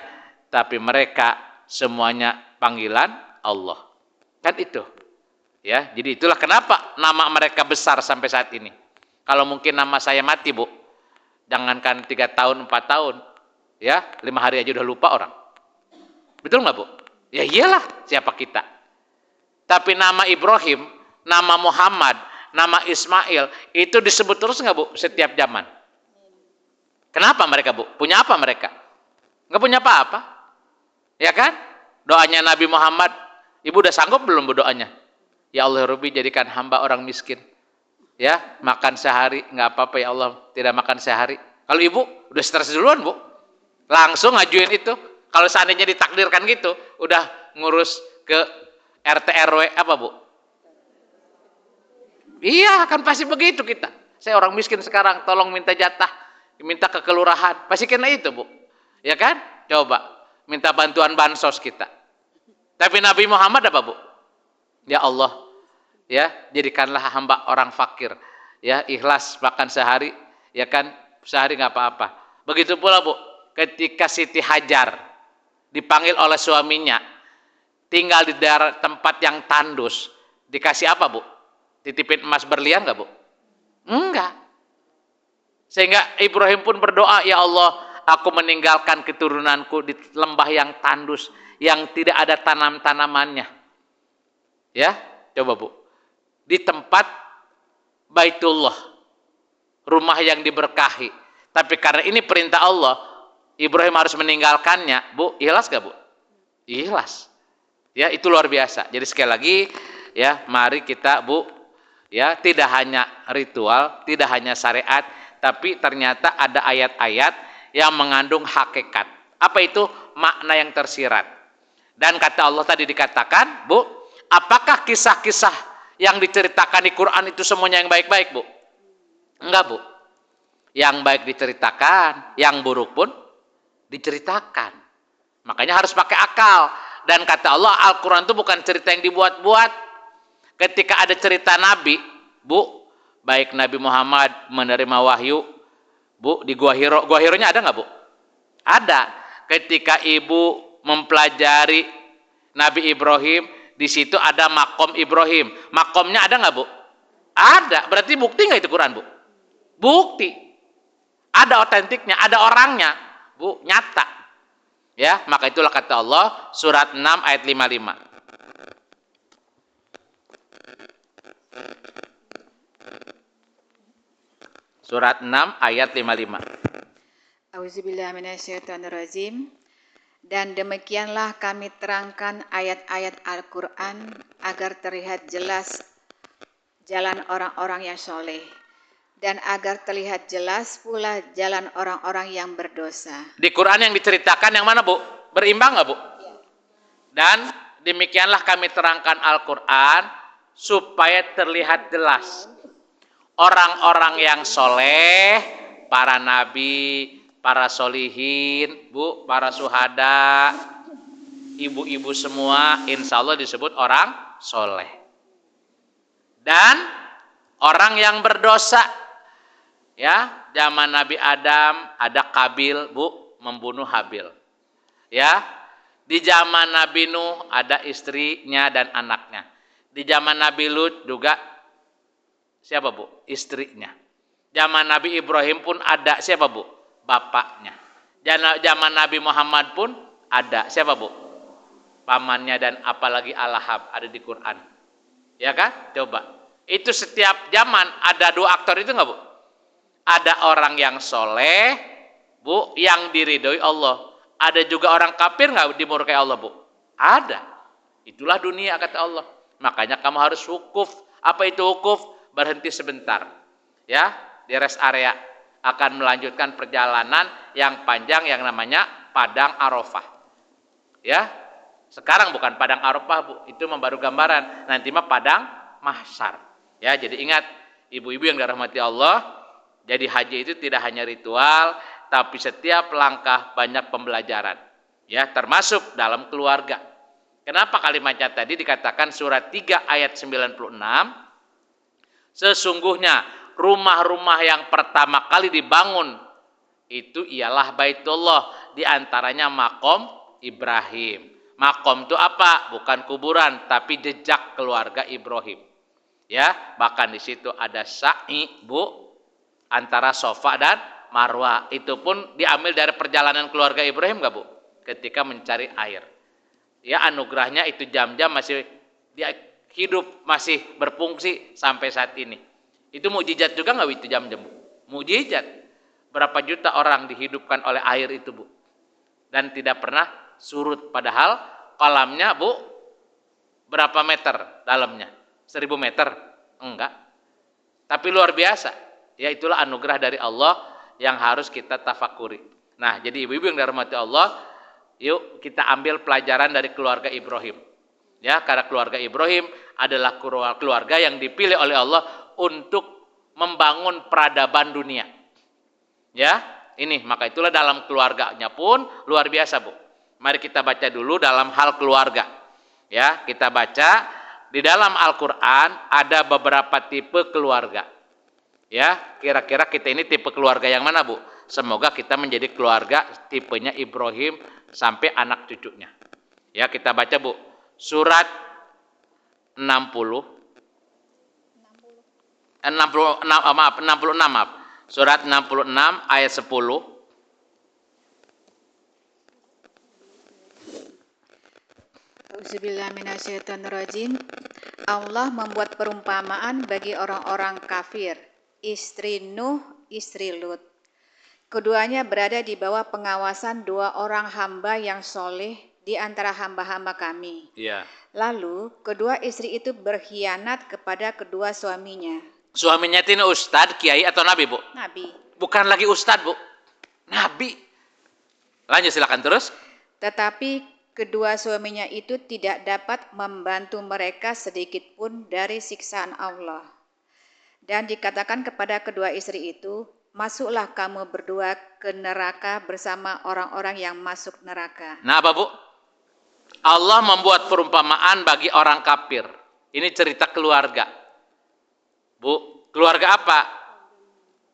tapi mereka semuanya panggilan Allah. Kan itu. Ya, jadi itulah kenapa nama mereka besar sampai saat ini. Kalau mungkin nama saya mati, Bu, jangankan 3 tahun, 4 tahun, ya, 5 hari aja udah lupa orang. Betul nggak, Bu? Ya iyalah, siapa kita. Tapi nama Ibrahim, nama Muhammad, nama Ismail, itu disebut terus nggak, Bu, setiap zaman? Kenapa mereka, Bu? Punya apa mereka? Nggak punya apa-apa. Ya kan? Doanya Nabi Muhammad, Ibu udah sanggup belum, Bu, doanya? Ya Allah, Rabbi, jadikan hamba orang miskin. Ya, makan sehari, nggak apa-apa ya Allah, tidak makan sehari. Kalau Ibu, udah stres duluan, Bu. Langsung ngajuin itu. Kalau seandainya ditakdirkan gitu, udah ngurus ke RT RW apa, Bu? Iya, kan pasti begitu kita. Saya orang miskin sekarang, tolong minta jatah, minta ke kelurahan. Pasti kena itu, Bu. Ya kan? Coba minta bantuan bansos kita. Tapi Nabi Muhammad apa, Bu? Ya Allah, ya, jadikanlah hamba orang fakir. Ya, ikhlas makan sehari, ya kan? Sehari nggak apa-apa. Begitu pula, Bu, ketika Siti Hajar dipanggil oleh suaminya, tinggal di daerah tempat yang tandus, dikasih apa, Bu? Titipin emas berlian nggak, Bu? Enggak. Sehingga Ibrahim pun berdoa, ya Allah, aku meninggalkan keturunanku di lembah yang tandus, yang tidak ada tanam-tanamannya. Ya, coba, Bu. Di tempat Baitullah, rumah yang diberkahi. Tapi karena ini perintah Allah, Ibrahim harus meninggalkannya, Bu. Ikhlas gak, Bu? Ikhlas. Ya, itu luar biasa. Jadi sekali lagi, ya, mari kita, Bu, ya, tidak hanya ritual, tidak hanya syariat, tapi ternyata ada ayat-ayat yang mengandung hakikat. Apa itu? Makna yang tersirat. Dan kata Allah tadi dikatakan, Bu, apakah kisah-kisah yang diceritakan di Quran itu semuanya yang baik-baik, Bu? Enggak, Bu. Yang baik diceritakan, yang buruk pun diceritakan. Makanya harus pakai akal. Dan kata Allah, Al-Quran itu bukan cerita yang dibuat-buat. Ketika ada cerita Nabi, Bu, baik Nabi Muhammad menerima wahyu, Bu, di Gua Hiro. Gua Hironya ada nggak, Bu? Ada. Ketika Ibu mempelajari Nabi Ibrahim, di situ ada makom Ibrahim. Makomnya ada nggak, Bu? Ada. Berarti bukti nggak itu Quran, Bu? Bukti. Ada otentiknya, ada orangnya, Bu, nyata. Ya, maka itulah kata Allah, surat 6 ayat 55. Surat 6 ayat 55. Auzubillahiminasyaitonirrajim. Dan demikianlah kami terangkan ayat-ayat Al-Quran agar terlihat jelas jalan orang-orang yang soleh, dan agar terlihat jelas pula jalan orang-orang yang berdosa. Di Quran yang diceritakan yang mana, Bu? Berimbang nggak, Bu? Dan demikianlah kami terangkan Al-Quran supaya terlihat jelas orang-orang yang soleh, para nabi, para solihin, Bu, para suhada, ibu-ibu semua, insya Allah disebut orang soleh. Dan orang yang berdosa, ya, zaman Nabi Adam ada Kabil, Bu, membunuh Habil. Ya, di zaman Nabi Nuh ada istrinya dan anaknya. Di zaman Nabi Lut juga siapa, Bu? Istrinya. Zaman Nabi Ibrahim pun ada siapa, Bu? Bapaknya. Zaman Nabi Muhammad pun ada siapa, Bu? Pamannya, dan apalagi Al-Lahab ada di Quran. Ya kan? Coba. Itu setiap zaman ada 2 aktor itu enggak, Bu? Ada orang yang soleh, Bu, yang diridhoi Allah. Ada juga orang kafir enggak dimurkai Allah, Bu? Ada. Itulah dunia kata Allah. Makanya kamu harus wukuf. Apa itu wukuf? Berhenti sebentar. Ya, di rest area akan melanjutkan perjalanan yang panjang yang namanya Padang Arafah. Ya. Sekarang bukan Padang Arafah, Bu. Itu membaru gambaran. Nanti mah Padang Mahsyar. Ya, jadi ingat ibu-ibu yang dirahmati Allah, jadi haji itu tidak hanya ritual, tapi setiap langkah banyak pembelajaran. Ya, termasuk dalam keluarga. Kenapa kalimatnya tadi dikatakan surat 3 ayat 96? Sesungguhnya rumah-rumah yang pertama kali dibangun itu ialah Baitullah, di antaranya makom Ibrahim. Makom itu apa? Bukan kuburan, tapi jejak keluarga Ibrahim. Ya, bahkan di situ ada sa'i, Bu, antara Safa dan Marwah. Itu pun diambil dari perjalanan keluarga Ibrahim enggak, Bu? Ketika mencari air. Ya, anugerahnya itu jam-jam masih dia hidup, masih berfungsi sampai saat ini. Itu mukjizat juga enggak itu jam-jam, Bu? Mukjizat. Berapa juta orang dihidupkan oleh air itu, Bu. Dan tidak pernah surut, padahal kolamnya, Bu, berapa meter dalamnya? 1000 meter? Enggak. Tapi luar biasa. Ya, itulah anugerah dari Allah yang harus kita tafakuri. Nah, jadi ibu-ibu yang dirahmati Allah, yuk kita ambil pelajaran dari keluarga Ibrahim. Ya, karena keluarga Ibrahim adalah keluarga yang dipilih oleh Allah untuk membangun peradaban dunia. Ya, ini maka itulah dalam keluarganya pun luar biasa, Bu. Mari kita baca dulu dalam hal keluarga. Ya, kita baca di dalam Al-Qur'an ada beberapa tipe keluarga. Ya, kira-kira kita ini tipe keluarga yang mana, Bu? Semoga kita menjadi keluarga tipenya Ibrahim sampai anak cucunya. Ya, kita baca, Bu. Surat 66 maaf. Surat 66 ayat 10. Auzubillahiminasyaitonirrajim. Allah membuat perumpamaan bagi orang-orang kafir, istri Nuh, istri Lut. Keduanya berada di bawah pengawasan 2 orang hamba yang soleh di antara hamba-hamba kami. Iya. Lalu kedua istri itu berkhianat kepada kedua suaminya. Suaminya itu ustadz, kiai atau nabi, Bu? Nabi. Bukan lagi ustadz, Bu. Nabi. Lanjut, silakan terus. Tetapi kedua suaminya itu tidak dapat membantu mereka sedikit pun dari siksaan Allah. Dan dikatakan kepada kedua istri itu, masuklah kamu berdua ke neraka bersama orang-orang yang masuk neraka. Nah, apa, Bu? Allah membuat perumpamaan bagi orang kafir. Ini cerita keluarga. Bu, keluarga apa?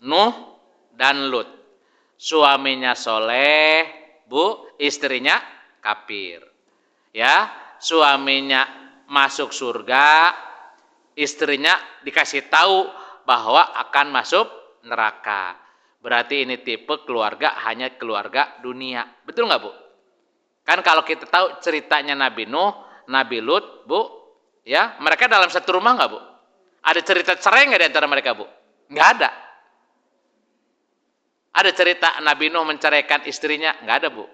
Nuh dan Lut. Suaminya soleh, Bu, istrinya kafir. Ya, suaminya masuk surga, istrinya dikasih tahu bahwa akan masuk neraka. Berarti ini tipe keluarga hanya keluarga dunia. Betul nggak, Bu? Kan kalau kita tahu ceritanya Nabi Nuh, Nabi Lut, Bu, ya, mereka dalam satu rumah nggak, Bu? Ada cerita cerai nggak di antara mereka, Bu? Nggak ada. Ada cerita Nabi Nuh menceraikan istrinya? Nggak ada, Bu.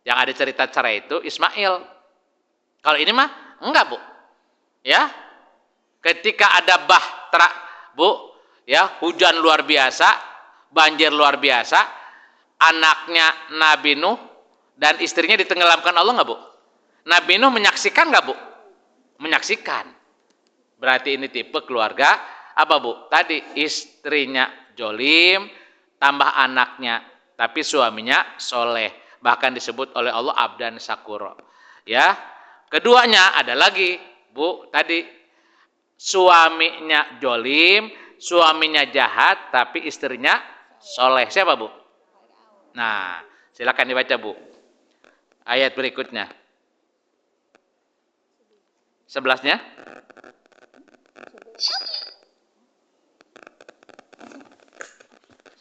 Yang ada cerita cerai itu Ismail. Kalau ini mah enggak, Bu. Ya, ketika ada bahtera, Bu, ya, hujan luar biasa, banjir luar biasa, anaknya Nabi Nuh dan istrinya ditenggelamkan Allah nggak, Bu? Nabi Nuh menyaksikan nggak, Bu? Menyaksikan. Berarti ini tipe keluarga apa, Bu? Tadi istrinya jolim, tambah anaknya, tapi suaminya soleh. Bahkan disebut oleh Allah abdan syakuro. Ya, keduanya ada lagi, Bu, tadi suaminya jolim, suaminya jahat, tapi istrinya soleh. Siapa, Bu? Nah, silakan dibaca, Bu. Ayat berikutnya. 11-nya.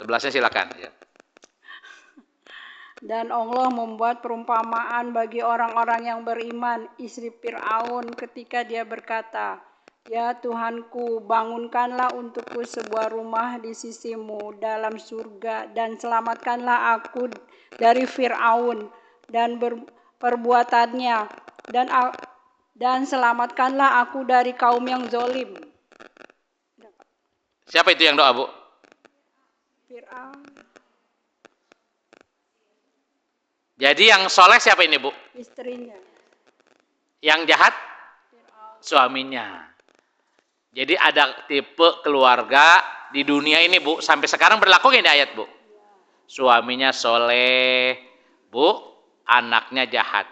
Silakan. Ya. Dan Allah membuat perumpamaan bagi orang-orang yang beriman, istri Fir'aun ketika dia berkata, ya Tuhanku, bangunkanlah untukku sebuah rumah di sisimu dalam surga dan selamatkanlah aku dari Fir'aun dan perbuatannya dan selamatkanlah aku dari kaum yang zolim. Siapa itu yang doa, Bu? Fir'aun, Jadi yang soleh siapa ini, Bu? istrinya. Yang jahat? Suaminya. Jadi ada tipe keluarga di dunia ini, Bu, sampai sekarang berlaku nggak ini ayat, Bu? Suaminya soleh, Bu, anaknya jahat.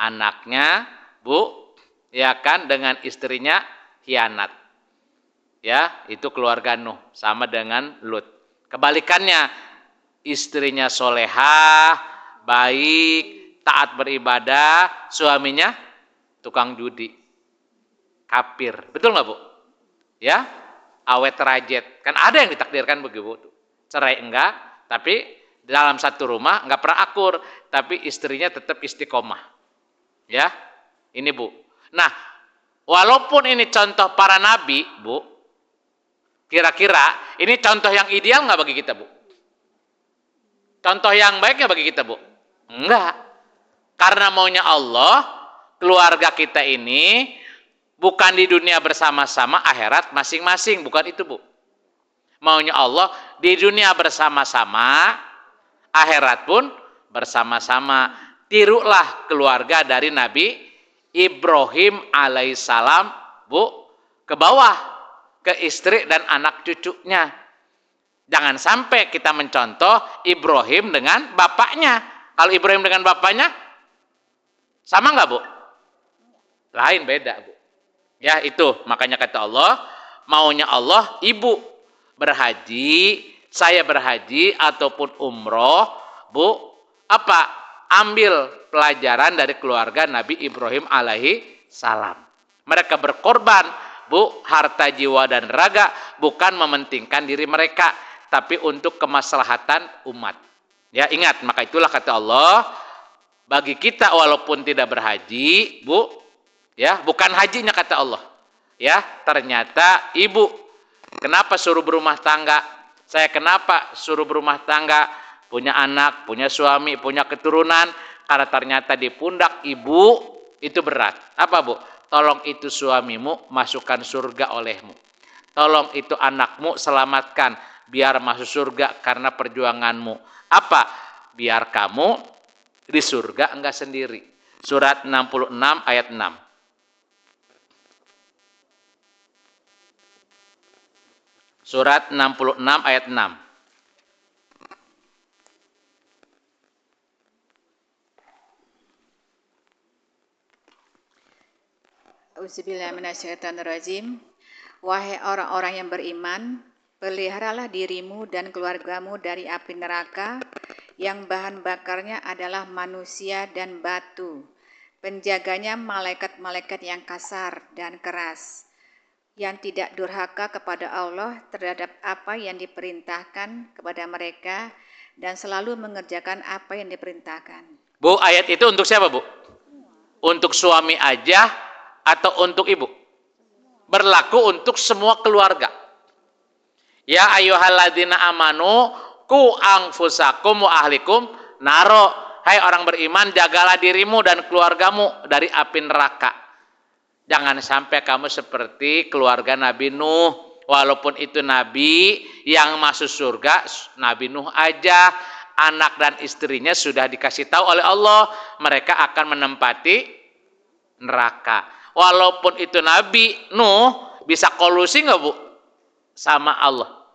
Anaknya, Bu, ya kan, dengan istrinya hianat. Ya, itu keluarga Nuh, sama dengan Lut. Kebalikannya, istrinya solehah, baik, taat beribadah, suaminya tukang judi, kafir. Betul nggak, Bu? Ya, awet rajet. Kan ada yang ditakdirkan begitu. Cerai enggak, tapi dalam satu rumah enggak pernah akur, tapi istrinya tetap istiqomah. Ya, ini, Bu. Nah, walaupun ini contoh para nabi, Bu, kira-kira ini contoh yang ideal nggak bagi kita, Bu? Contoh yang baik nggak bagi kita, Bu? Enggak. Karena maunya Allah, keluarga kita ini bukan di dunia bersama-sama, akhirat masing-masing. Bukan itu, Bu. Maunya Allah di dunia bersama-sama, akhirat pun bersama-sama. Tirulah keluarga dari Nabi Ibrahim alaihissalam, Bu, ke bawah, ke istri dan anak cucunya. Jangan sampai kita mencontoh Ibrahim dengan bapaknya. Kalau Ibrahim dengan bapaknya, sama nggak, Bu? Lain, beda, Bu. Ya, itu makanya kata Allah, maunya Allah ibu berhaji, saya berhaji ataupun umroh, Bu, apa? Ambil pelajaran dari keluarga Nabi Ibrahim alaihi salam. Mereka berkorban, Bu, harta jiwa dan raga, bukan mementingkan diri mereka, tapi untuk kemaslahatan umat. Ya, ingat, maka itulah kata Allah, bagi kita walaupun tidak berhaji, Bu, ya, bukan hajinya kata Allah. Ya, ternyata ibu, kenapa suruh berumah tangga? Saya kenapa suruh berumah tangga? Punya anak, punya suami, punya keturunan, karena ternyata di pundak ibu itu berat. Apa, Bu? Tolong itu suamimu masukkan surga olehmu. Tolong itu anakmu selamatkan biar masuk surga karena perjuanganmu. Apa? Biar kamu di surga enggak sendiri. Surat 66 ayat 6. Surat 66 ayat 6. Auzubillahiminasyaitonirrajim. Wahai orang-orang yang beriman, peliharalah dirimu dan keluargamu dari api neraka yang bahan bakarnya adalah manusia dan batu. Penjaganya malaikat-malaikat yang kasar dan keras, yang tidak durhaka kepada Allah terhadap apa yang diperintahkan kepada mereka dan selalu mengerjakan apa yang diperintahkan. Bu, ayat itu untuk siapa, Bu? Untuk suami aja atau untuk ibu? Berlaku untuk semua keluarga. Ya ayyuhalladzina amanu qu anfusakum wa ahlikum naro. Hai orang beriman, jagalah dirimu dan keluargamu dari api neraka. Jangan sampai kamu seperti keluarga Nabi Nuh. Walaupun itu Nabi yang masuk surga, Nabi Nuh aja, anak dan istrinya sudah dikasih tahu oleh Allah, mereka akan menempati neraka. Walaupun itu Nabi Nuh, bisa kolusi nggak, Bu, sama Allah?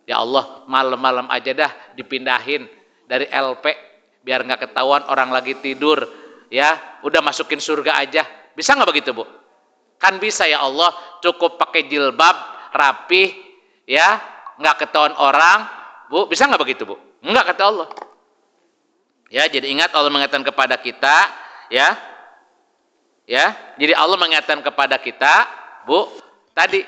Ya Allah, malam-malam aja dah dipindahin dari LP biar nggak ketahuan orang lagi tidur, ya udah masukin surga aja. Bisa nggak begitu, Bu? Kan bisa, ya Allah, cukup pakai jilbab rapih, ya nggak ketahuan orang, Bu. Bisa nggak begitu, Bu? Nggak, kata Allah. Ya, jadi ingat Allah mengatakan kepada kita, ya, jadi Allah mengingatkan kepada kita, Bu, tadi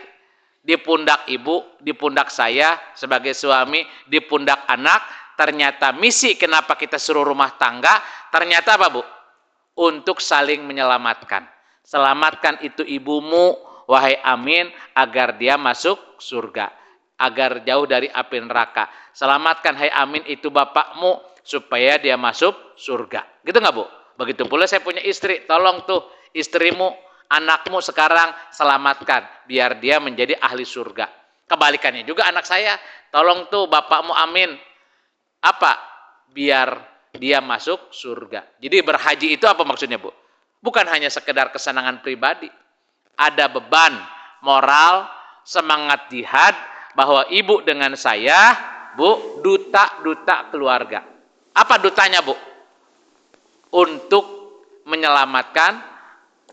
di pundak ibu, di pundak saya sebagai suami, di pundak anak, ternyata misi kenapa kita suruh rumah tangga, ternyata apa, Bu? Untuk saling menyelamatkan. Selamatkan itu ibumu, wahai Amin, agar dia masuk surga, agar jauh dari api neraka. Selamatkan, hai Amin, itu bapakmu supaya dia masuk surga. Gitu nggak, Bu? Begitu pula saya punya istri, tolong tuh istrimu, anakmu sekarang selamatkan biar dia menjadi ahli surga. Kebalikannya juga anak saya, tolong tuh bapakmu amin. Apa? Biar dia masuk surga. Jadi berhaji itu apa maksudnya, Bu? Bukan hanya sekedar kesenangan pribadi. Ada beban moral, semangat jihad, bahwa ibu dengan saya, Bu, duta keluarga. Apa dutanya, Bu? Untuk menyelamatkan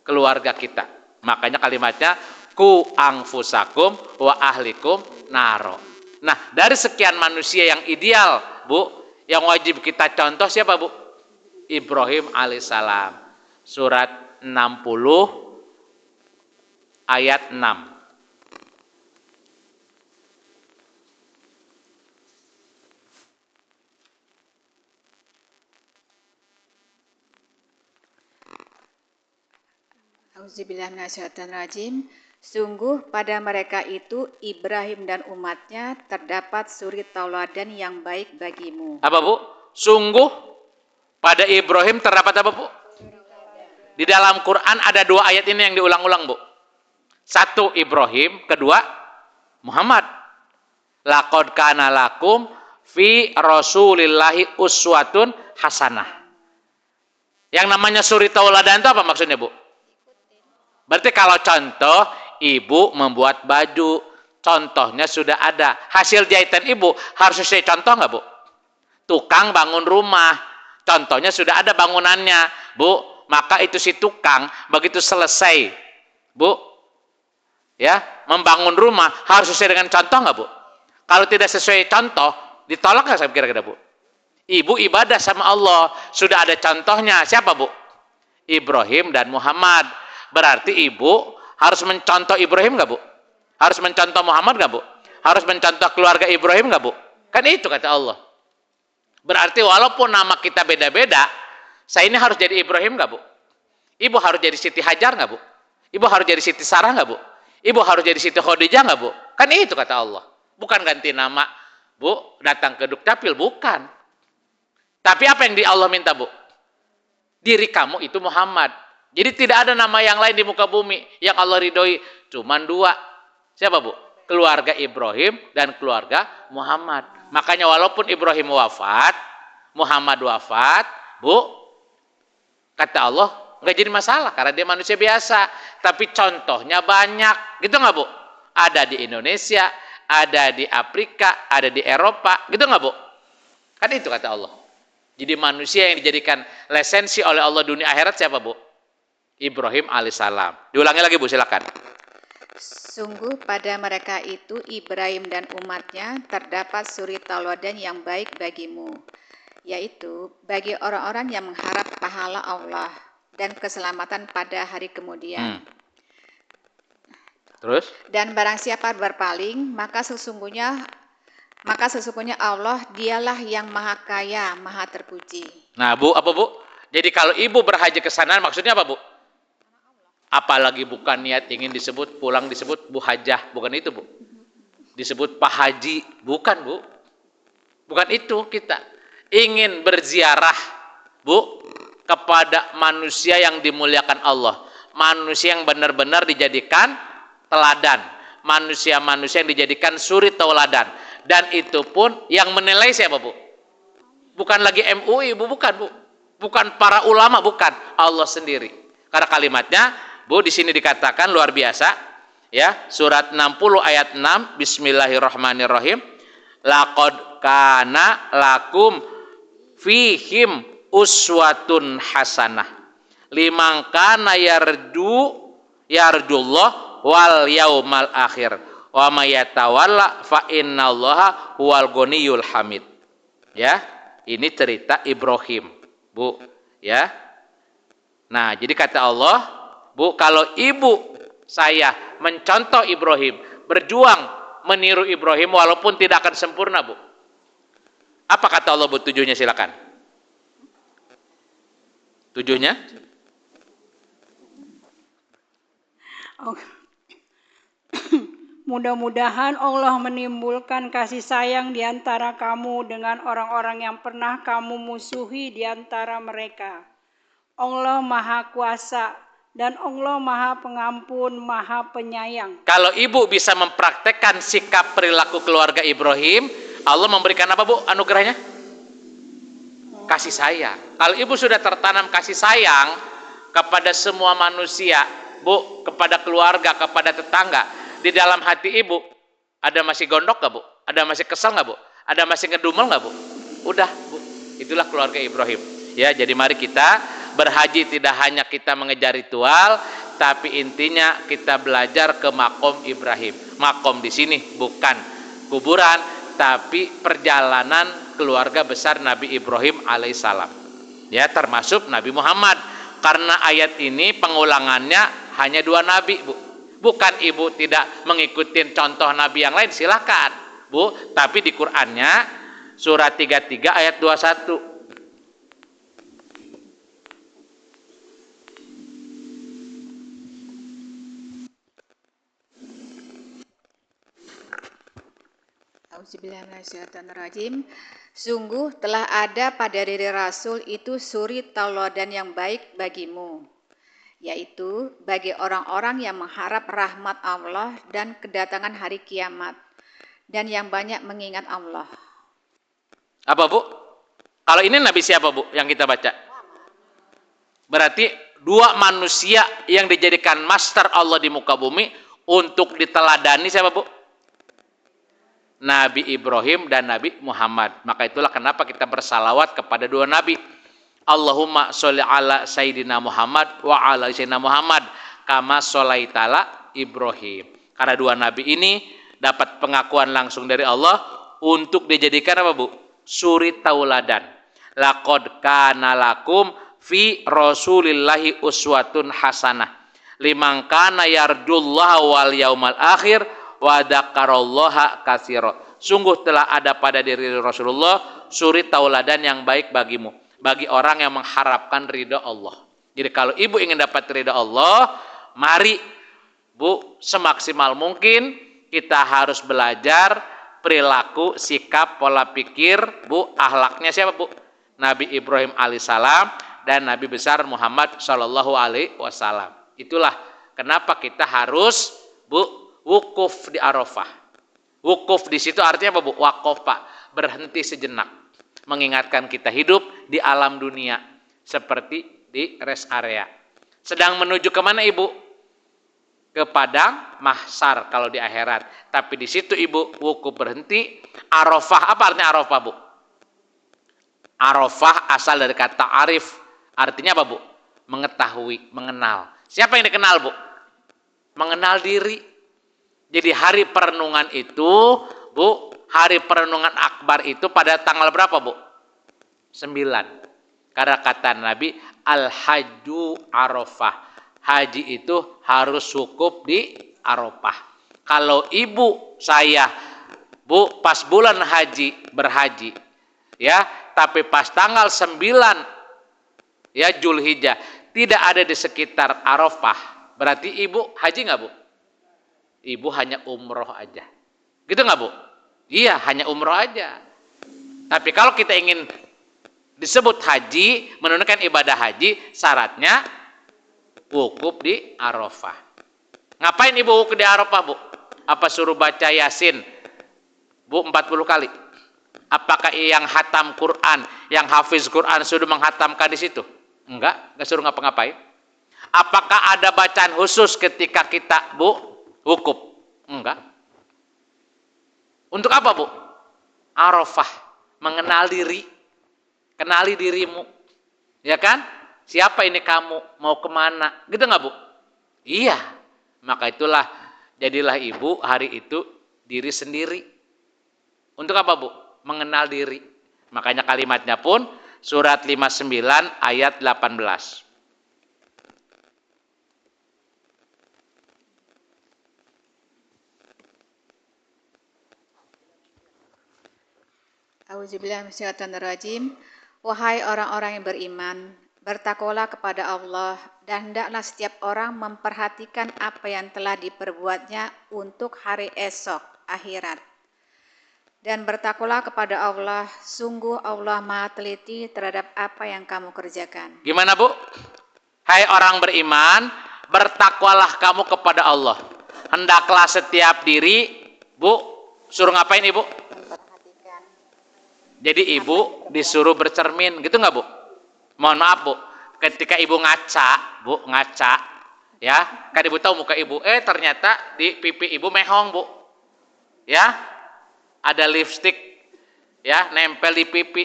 keluarga kita. Makanya kalimatnya ku anfusakum wa ahlikum naro. Nah, dari sekian manusia yang ideal, Bu, yang wajib kita contoh siapa, Bu? Ibrahim alaihissalam. Surat 60 ayat 6. Auzubillahiminasyaitonirrajim. Sungguh pada mereka itu Ibrahim dan umatnya terdapat suri tauladan yang baik bagimu. Apa, Bu? Sungguh pada Ibrahim terdapat apa, Bu? Di dalam Quran ada 2 ayat ini yang diulang-ulang, Bu. 1 Ibrahim, kedua Muhammad. Laqad kana lakum fi rasulillahi uswatun hasanah. Yang namanya suri tauladan itu apa maksudnya, Bu? Berarti kalau contoh, ibu membuat baju, contohnya sudah ada. Hasil jahitan ibu harus sesuai contoh nggak, Bu? Tukang bangun rumah, contohnya sudah ada bangunannya, Bu. Maka itu si tukang begitu selesai, Bu, ya, membangun rumah harus sesuai dengan contoh nggak, Bu? Kalau tidak sesuai contoh, ditolak nggak saya kira-kira, Bu? Ibu ibadah sama Allah, sudah ada contohnya. Siapa, Bu? Ibrahim dan Muhammad. Berarti ibu harus mencontoh Ibrahim nggak, Bu? Harus mencontoh Muhammad nggak, Bu? Harus mencontoh keluarga Ibrahim nggak, Bu? Kan itu kata Allah. Berarti walaupun nama kita beda-beda, saya ini harus jadi Ibrahim nggak, Bu? Ibu harus jadi Siti Hajar nggak, Bu? Ibu harus jadi Siti Sarah nggak, Bu? Ibu harus jadi Siti Khadijah nggak, Bu? Kan itu kata Allah. Bukan ganti nama, Bu, datang ke Dukcapil, bukan. Tapi apa yang Allah minta, Bu? Diri kamu itu Muhammad. Jadi tidak ada nama yang lain di muka bumi yang Allah ridhoi. Cuman 2. Siapa, Bu? Keluarga Ibrahim dan keluarga Muhammad. Makanya walaupun Ibrahim wafat, Muhammad wafat, Bu, kata Allah, nggak jadi masalah karena dia manusia biasa. Tapi contohnya banyak, gitu nggak, Bu? Ada di Indonesia, ada di Afrika, ada di Eropa, gitu nggak, Bu? Kan itu kata Allah. Jadi manusia yang dijadikan lisensi oleh Allah dunia akhirat siapa, Bu? Ibrahim alaihissalam. Diulangi lagi, Bu, silakan. Sungguh pada mereka itu Ibrahim dan umatnya terdapat suri tauladan yang baik bagimu, yaitu bagi orang-orang yang mengharap pahala Allah dan keselamatan pada hari kemudian. Terus? Dan barang siapa berpaling, maka sesungguhnya Allah dialah yang maha kaya, maha terpuji. Nah, Bu, apa, Bu? Jadi kalau ibu berhaji ke sana maksudnya apa, Bu? Apalagi bukan niat ingin disebut, pulang disebut Bu Hajah, bukan itu, Bu. Disebut Pak Haji, bukan, Bu. Bukan itu kita. Ingin berziarah, Bu, kepada manusia yang dimuliakan Allah. Manusia yang benar-benar dijadikan teladan. Manusia-manusia yang dijadikan suri tauladan. Dan itu pun yang menilai siapa, Bu? Bukan lagi MUI, Bu, bukan, Bu. Bukan para ulama, bukan. Allah sendiri. Karena kalimatnya, Bu, di sini dikatakan luar biasa, ya, surat 60 ayat 6, Bismillahirrahmanirrahim. Laqad kana lakum fihim uswatun hasanah liman kana yarjullah wal yaumal akhir wa may yatawalla fa innallaha huwal ghaniyyul hamid. Ya, ini cerita Ibrahim, Bu, ya. Nah, jadi kata Allah, Bu, kalau ibu saya mencontoh Ibrahim, berjuang meniru Ibrahim walaupun tidak akan sempurna, Bu. Apa kata Allah, Bu, tujuhnya? Silakan. Tujuhnya? Mudah-mudahan Allah menimbulkan kasih sayang di antara kamu dengan orang-orang yang pernah kamu musuhi di antara mereka. Allah Maha Kuasa dan Allah Maha Pengampun, Maha Penyayang. Kalau ibu bisa mempraktekkan sikap perilaku keluarga Ibrahim, Allah memberikan apa, Bu, anugerahnya? Kasih sayang. Kalau ibu sudah tertanam kasih sayang kepada semua manusia, Bu, kepada keluarga, kepada tetangga, di dalam hati ibu ada masih gondok gak, Bu? Ada masih kesal gak, Bu? Ada masih ngedumel gak, Bu? Udah, Bu. Itulah keluarga Ibrahim. Ya, jadi mari kita berhaji tidak hanya kita mengejar ritual, tapi intinya kita belajar ke makom Ibrahim. Makom di sini bukan kuburan, tapi perjalanan keluarga besar Nabi Ibrahim alaihissalam. Ya, termasuk Nabi Muhammad. Karena ayat ini pengulangannya hanya 2 nabi, Bu. Bukan ibu tidak mengikuti contoh nabi yang lain, silakan, Bu. Tapi di Qur'annya surat 33 ayat 21. Auzubillahiminasyaitonirrajim. Sungguh telah ada pada diri Rasul itu suri tauladan yang baik bagimu, yaitu bagi orang-orang yang mengharap rahmat Allah dan kedatangan hari kiamat, dan yang banyak mengingat Allah. Apa, Bu? Kalau ini nabi siapa, Bu, yang kita baca? Berarti 2 manusia yang dijadikan master Allah di muka bumi untuk diteladani siapa, Bu? Nabi Ibrahim dan Nabi Muhammad. Maka itulah kenapa kita bersalawat kepada 2 nabi. Allahumma sholli ala Sayyidina Muhammad wa ala Sayyidina Muhammad kama sholaitala Ibrahim. Karena 2 nabi ini dapat pengakuan langsung dari Allah untuk dijadikan apa, Bu? Suri tauladan. Laqad kana lakum fi rasulillahi uswatun hasanah liman kana yarjullaha wal yaumal akhir wa dzakarallaha katsira. Sungguh telah ada pada diri Rasulullah suri tauladan yang baik bagimu, bagi orang yang mengharapkan ridha Allah. Jadi kalau ibu ingin dapat ridha Allah, mari, Bu, semaksimal mungkin kita harus belajar perilaku, sikap, pola pikir, Bu, akhlaknya siapa, Bu? Nabi Ibrahim alaihissalam dan Nabi besar Muhammad sallallahu alaihi wasallam. Itulah kenapa kita harus, Bu, wukuf di Arafah. Wukuf di situ artinya apa, Bu? Wakaf, Pak, berhenti sejenak, mengingatkan kita hidup di alam dunia seperti di rest area. Sedang menuju kemana, Ibu? Ke padang mahsyar kalau di akhirat. Tapi di situ Ibu wukuf berhenti. Arafah, apa artinya Arafah, Bu? Arafah asal dari kata arif. Artinya apa, Bu? Mengetahui, mengenal. Siapa yang dikenal, Bu? Mengenal diri. Jadi hari perenungan itu, Bu, hari perenungan akbar itu pada tanggal berapa, Bu? 9. Karena kata Nabi, al-hajju arafah. Haji itu harus wukuf di Arafah. Kalau ibu saya, Bu, pas bulan haji, berhaji, ya, tapi pas tanggal 9, ya, Zulhijjah, tidak ada di sekitar Arafah, berarti ibu haji nggak, Bu? Ibu hanya umroh aja. Gitu nggak, Bu? Iya, hanya umroh aja. Tapi kalau kita ingin disebut haji, menunaikan ibadah haji, syaratnya wukuf di Arafah. Ngapain ibu wukuf di Arafah, Bu? Apa suruh baca Yasin, Bu, 40 kali? Apakah yang hatam Quran, yang hafiz Quran sudah menghatamkan di situ? Enggak suruh ngapa-ngapain. Apakah ada bacaan khusus ketika kita, Bu, wukuf? Enggak. Untuk apa, Bu? Arafah, mengenal diri. Kenali dirimu. Ya kan? Siapa ini kamu? Mau kemana? Gitu nggak, Bu? Iya. Maka itulah, jadilah ibu hari itu diri sendiri. Untuk apa, Bu? Mengenal diri. Makanya kalimatnya pun surat 59 ayat 18. Auzubillahiminasyaitonirrajim. Wahai orang-orang yang beriman, bertakwalah kepada Allah dan hendaklah setiap orang memperhatikan apa yang telah diperbuatnya untuk hari esok, akhirat. Dan bertakwalah kepada Allah, sungguh Allah Maha teliti terhadap apa yang kamu kerjakan. Gimana, Bu? Hai orang beriman, bertakwalah kamu kepada Allah. Hendaklah setiap diri, Bu, suruh ngapain Ibu? Memperhatikan. Jadi Ibu disuruh bercermin, gitu nggak Bu? Mohon maaf Bu, ketika Ibu ngaca, Bu, ngaca, ya, kan Ibu tahu muka Ibu, ternyata di pipi Ibu mehong Bu, ya, ada lipstik, ya, nempel di pipi,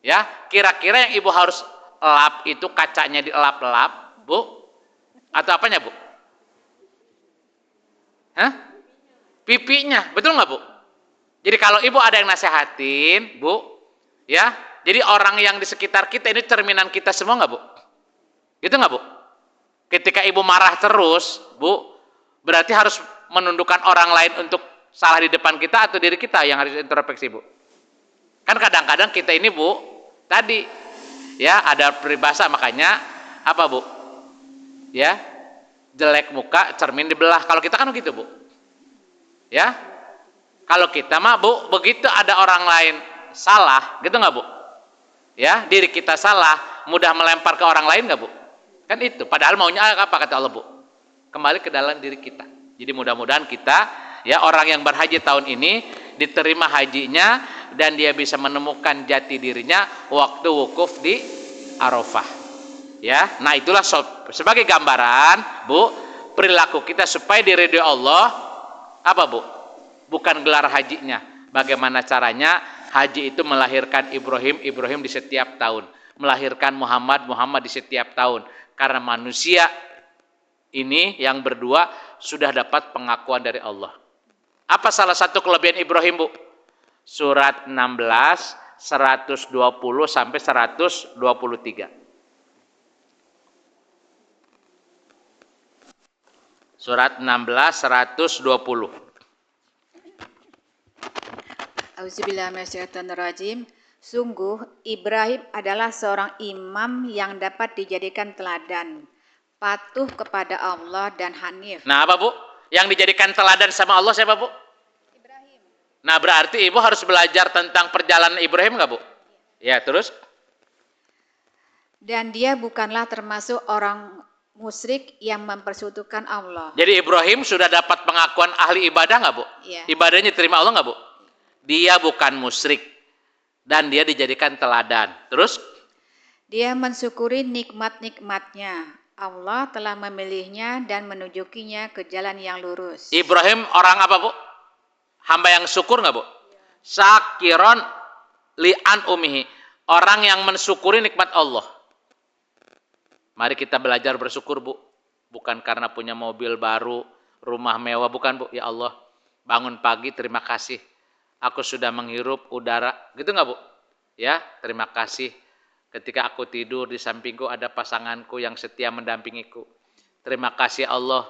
ya, kira-kira yang Ibu harus lap itu kacanya dielap-elap, Bu, atau apanya Bu? Hah? Pipinya, betul nggak Bu? Jadi kalau Ibu ada yang nasehatin, Bu, ya, jadi orang yang di sekitar kita ini cerminan kita semua nggak Bu? Gitu nggak Bu? Ketika Ibu marah terus, Bu, berarti harus menundukkan orang lain untuk salah di depan kita atau diri kita yang harus introspeksi Bu? Kan kadang-kadang kita ini Bu, tadi, ya ada peribahasa makanya apa Bu? Ya, jelek muka cermin dibelah. Kalau kita kan begitu Bu, ya. Kalau kita mah Bu, begitu ada orang lain salah, gitu nggak Bu? Ya, diri kita salah, mudah melempar ke orang lain nggak Bu? Kan itu. Padahal maunya apa kata Allah Bu? Kembali ke dalam diri kita. Jadi mudah-mudahan kita, ya, orang yang berhaji tahun ini diterima hajinya dan dia bisa menemukan jati dirinya waktu wukuf di Arafah. Ya, nah itulah sebagai gambaran Bu, perilaku kita supaya diridhoi Allah apa Bu? Bukan gelar hajinya. Bagaimana caranya? Haji itu melahirkan Ibrahim di setiap tahun, melahirkan Muhammad di setiap tahun. Karena manusia ini yang berdua sudah dapat pengakuan dari Allah. Apa salah satu kelebihan Ibrahim Bu? Surat 16 120 sampai 123. Surat 16 120. Auzubillahiminasyaitonirrajim. Sungguh Ibrahim adalah seorang imam yang dapat dijadikan teladan, patuh kepada Allah dan hanif. Nah apa Bu? Yang dijadikan teladan sama Allah siapa Bu? Ibrahim. Nah berarti Ibu harus belajar tentang perjalanan Ibrahim nggak Bu? Ya terus? Dan dia bukanlah termasuk orang musyrik yang mempersekutukan Allah. Jadi Ibrahim sudah dapat pengakuan ahli ibadah nggak Bu? Iya. Ibadahnya diterima Allah nggak Bu? Dia bukan musyrik dan dia dijadikan teladan. Terus? Dia mensyukuri nikmat-nikmatnya. Allah telah memilihnya dan menunjukinya ke jalan yang lurus. Ibrahim orang apa Bu? Hamba yang syukur nggak Bu? Syakiron li'an umihi. Orang yang mensyukuri nikmat Allah. Mari kita belajar bersyukur Bu. Bukan karena punya mobil baru, rumah mewah, bukan Bu. Ya Allah, bangun pagi terima kasih. Aku sudah menghirup udara, gitu nggak Bu? Ya, terima kasih. Ketika aku tidur di sampingku ada pasanganku yang setia mendampingiku. Terima kasih Allah,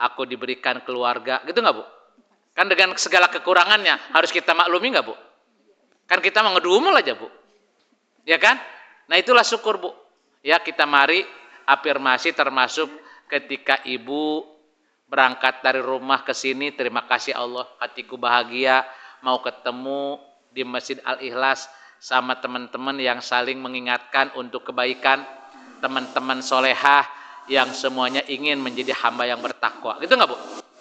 aku diberikan keluarga, gitu nggak Bu? Kan dengan segala kekurangannya harus kita maklumi nggak Bu? Kan kita mau ngedumel aja Bu, ya kan? Nah itulah syukur Bu. Ya kita mari afirmasi termasuk ketika Ibu berangkat dari rumah ke sini, terima kasih Allah, hatiku bahagia. Mau ketemu di Masjid Al-Ikhlas sama teman-teman yang saling mengingatkan untuk kebaikan, teman-teman solehah yang semuanya ingin menjadi hamba yang bertakwa, gitu nggak Bu?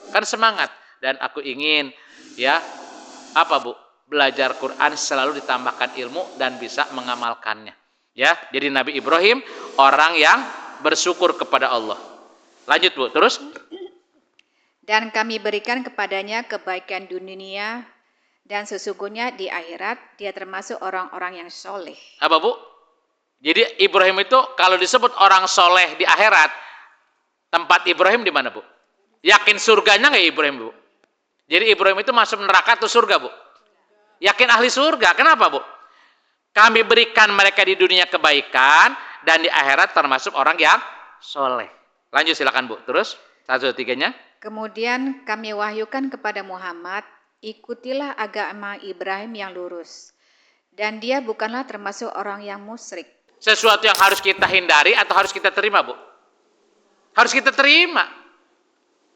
Kan semangat. Dan aku ingin, ya, apa Bu? Belajar Quran selalu ditambahkan ilmu dan bisa mengamalkannya. Ya, jadi Nabi Ibrahim orang yang bersyukur kepada Allah. Lanjut Bu, terus? Dan kami berikan kepadanya kebaikan dunia, dan sesungguhnya di akhirat dia termasuk orang-orang yang soleh. Apa Bu? Jadi Ibrahim itu kalau disebut orang soleh di akhirat, tempat Ibrahim di mana Bu? Yakin surganya nggak Ibrahim Bu? Jadi Ibrahim itu masuk neraka atau surga Bu? Yakin ahli surga. Kenapa Bu? Kami berikan mereka di dunia kebaikan dan di akhirat termasuk orang yang soleh. Lanjut silakan Bu. Terus 1-3-nya. Kemudian kami wahyukan kepada Muhammad, ikutilah agama Ibrahim yang lurus. Dan dia bukanlah termasuk orang yang musyrik. Sesuatu yang harus kita hindari atau harus kita terima Bu? Harus kita terima.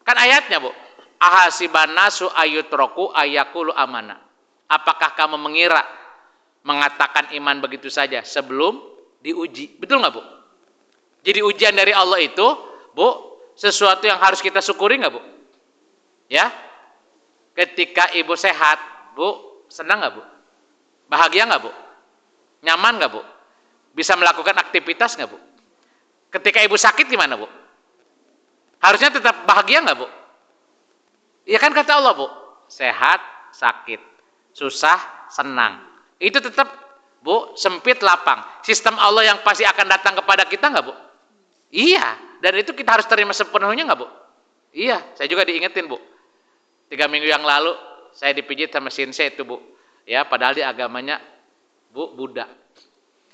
Kan ayatnya Bu. Ahasiban nasu ayutroku ayakulu amana. Apakah kamu mengira mengatakan iman begitu saja sebelum diuji? Betul nggak Bu? Jadi ujian dari Allah itu Bu, sesuatu yang harus kita syukuri nggak, Bu? Ya, ketika ibu sehat, Bu, senang nggak, Bu? Bahagia nggak, Bu? Nyaman nggak, Bu? Bisa melakukan aktivitas nggak, Bu? Ketika ibu sakit gimana, Bu? Harusnya tetap bahagia nggak, Bu? Iya kan kata Allah, Bu, sehat, sakit, susah, senang. Itu tetap, Bu, sempit, lapang. Sistem Allah yang pasti akan datang kepada kita nggak, Bu? Iya, dan itu kita harus terima sepenuhnya nggak, Bu? Iya, saya juga diingetin, Bu. 3 minggu yang lalu saya dipijit sama Sinse itu, Bu. Ya, padahal dia agamanya, Bu, Buddha.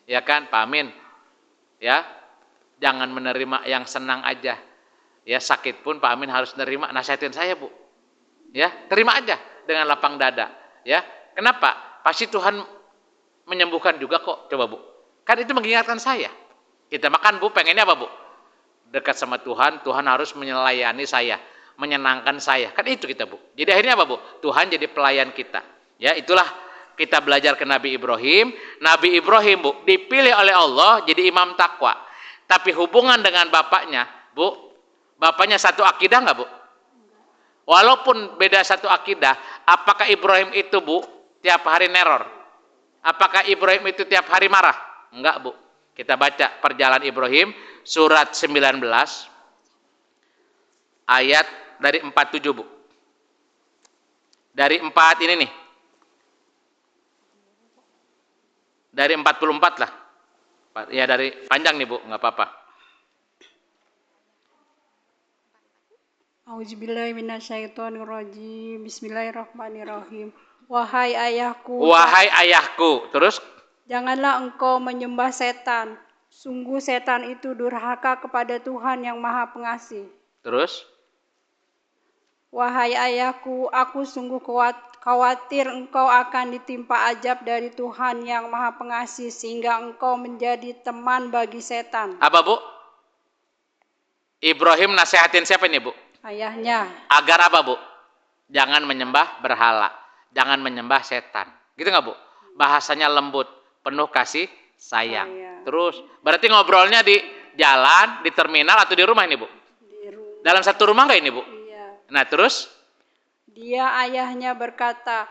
Ya kan, Pak Amin. Ya, jangan menerima yang senang aja. Ya, sakit pun Pak Amin harus nerima. Nasihatin saya, Bu. Ya, terima aja dengan lapang dada. Ya, kenapa? Pasti Tuhan menyembuhkan juga kok. Coba, Bu. Kan itu mengingatkan saya. Kita makan, Bu, pengennya apa, Bu? Dekat sama Tuhan, Tuhan harus menyelaiani saya, menyenangkan saya. Kan itu kita, Bu. Jadi akhirnya apa, Bu? Tuhan jadi pelayan kita. Ya, itulah kita belajar ke Nabi Ibrahim. Nabi Ibrahim, Bu, dipilih oleh Allah jadi imam takwa. Tapi hubungan dengan bapaknya, Bu, bapaknya satu akidah nggak, Bu? Walaupun beda satu akidah, apakah Ibrahim itu, Bu, tiap hari neror? Apakah Ibrahim itu tiap hari marah? Enggak, Bu. Kita baca perjalanan Ibrahim, surat 19, ayat dari 47, Bu. Dari 4 ini nih. Dari 44 lah. Ya dari panjang nih, Bu, nggak apa-apa. Auzubillahiminasyaitonirrajim. Bismillahirrahmanirrahim. Wahai ayahku, Wahai ayahku. Terus? janganlah engkau menyembah setan. Sungguh setan itu durhaka kepada Tuhan yang Maha Pengasih. Terus? Wahai ayahku, aku sungguh khawatir engkau akan ditimpa azab dari Tuhan yang Maha Pengasih sehingga engkau menjadi teman bagi setan. Apa, Bu? Ibrahim nasihatin siapa ini, Bu? Ayahnya. Agar apa, Bu? Jangan menyembah berhala, jangan menyembah setan. Gitu nggak, Bu? Bahasanya lembut, penuh kasih sayang. Terus, berarti ngobrolnya di jalan, di terminal, atau di rumah ini, Bu? Di rumah. Dalam satu rumah nggak ini, Bu? Iya. Nah, terus? Dia ayahnya berkata,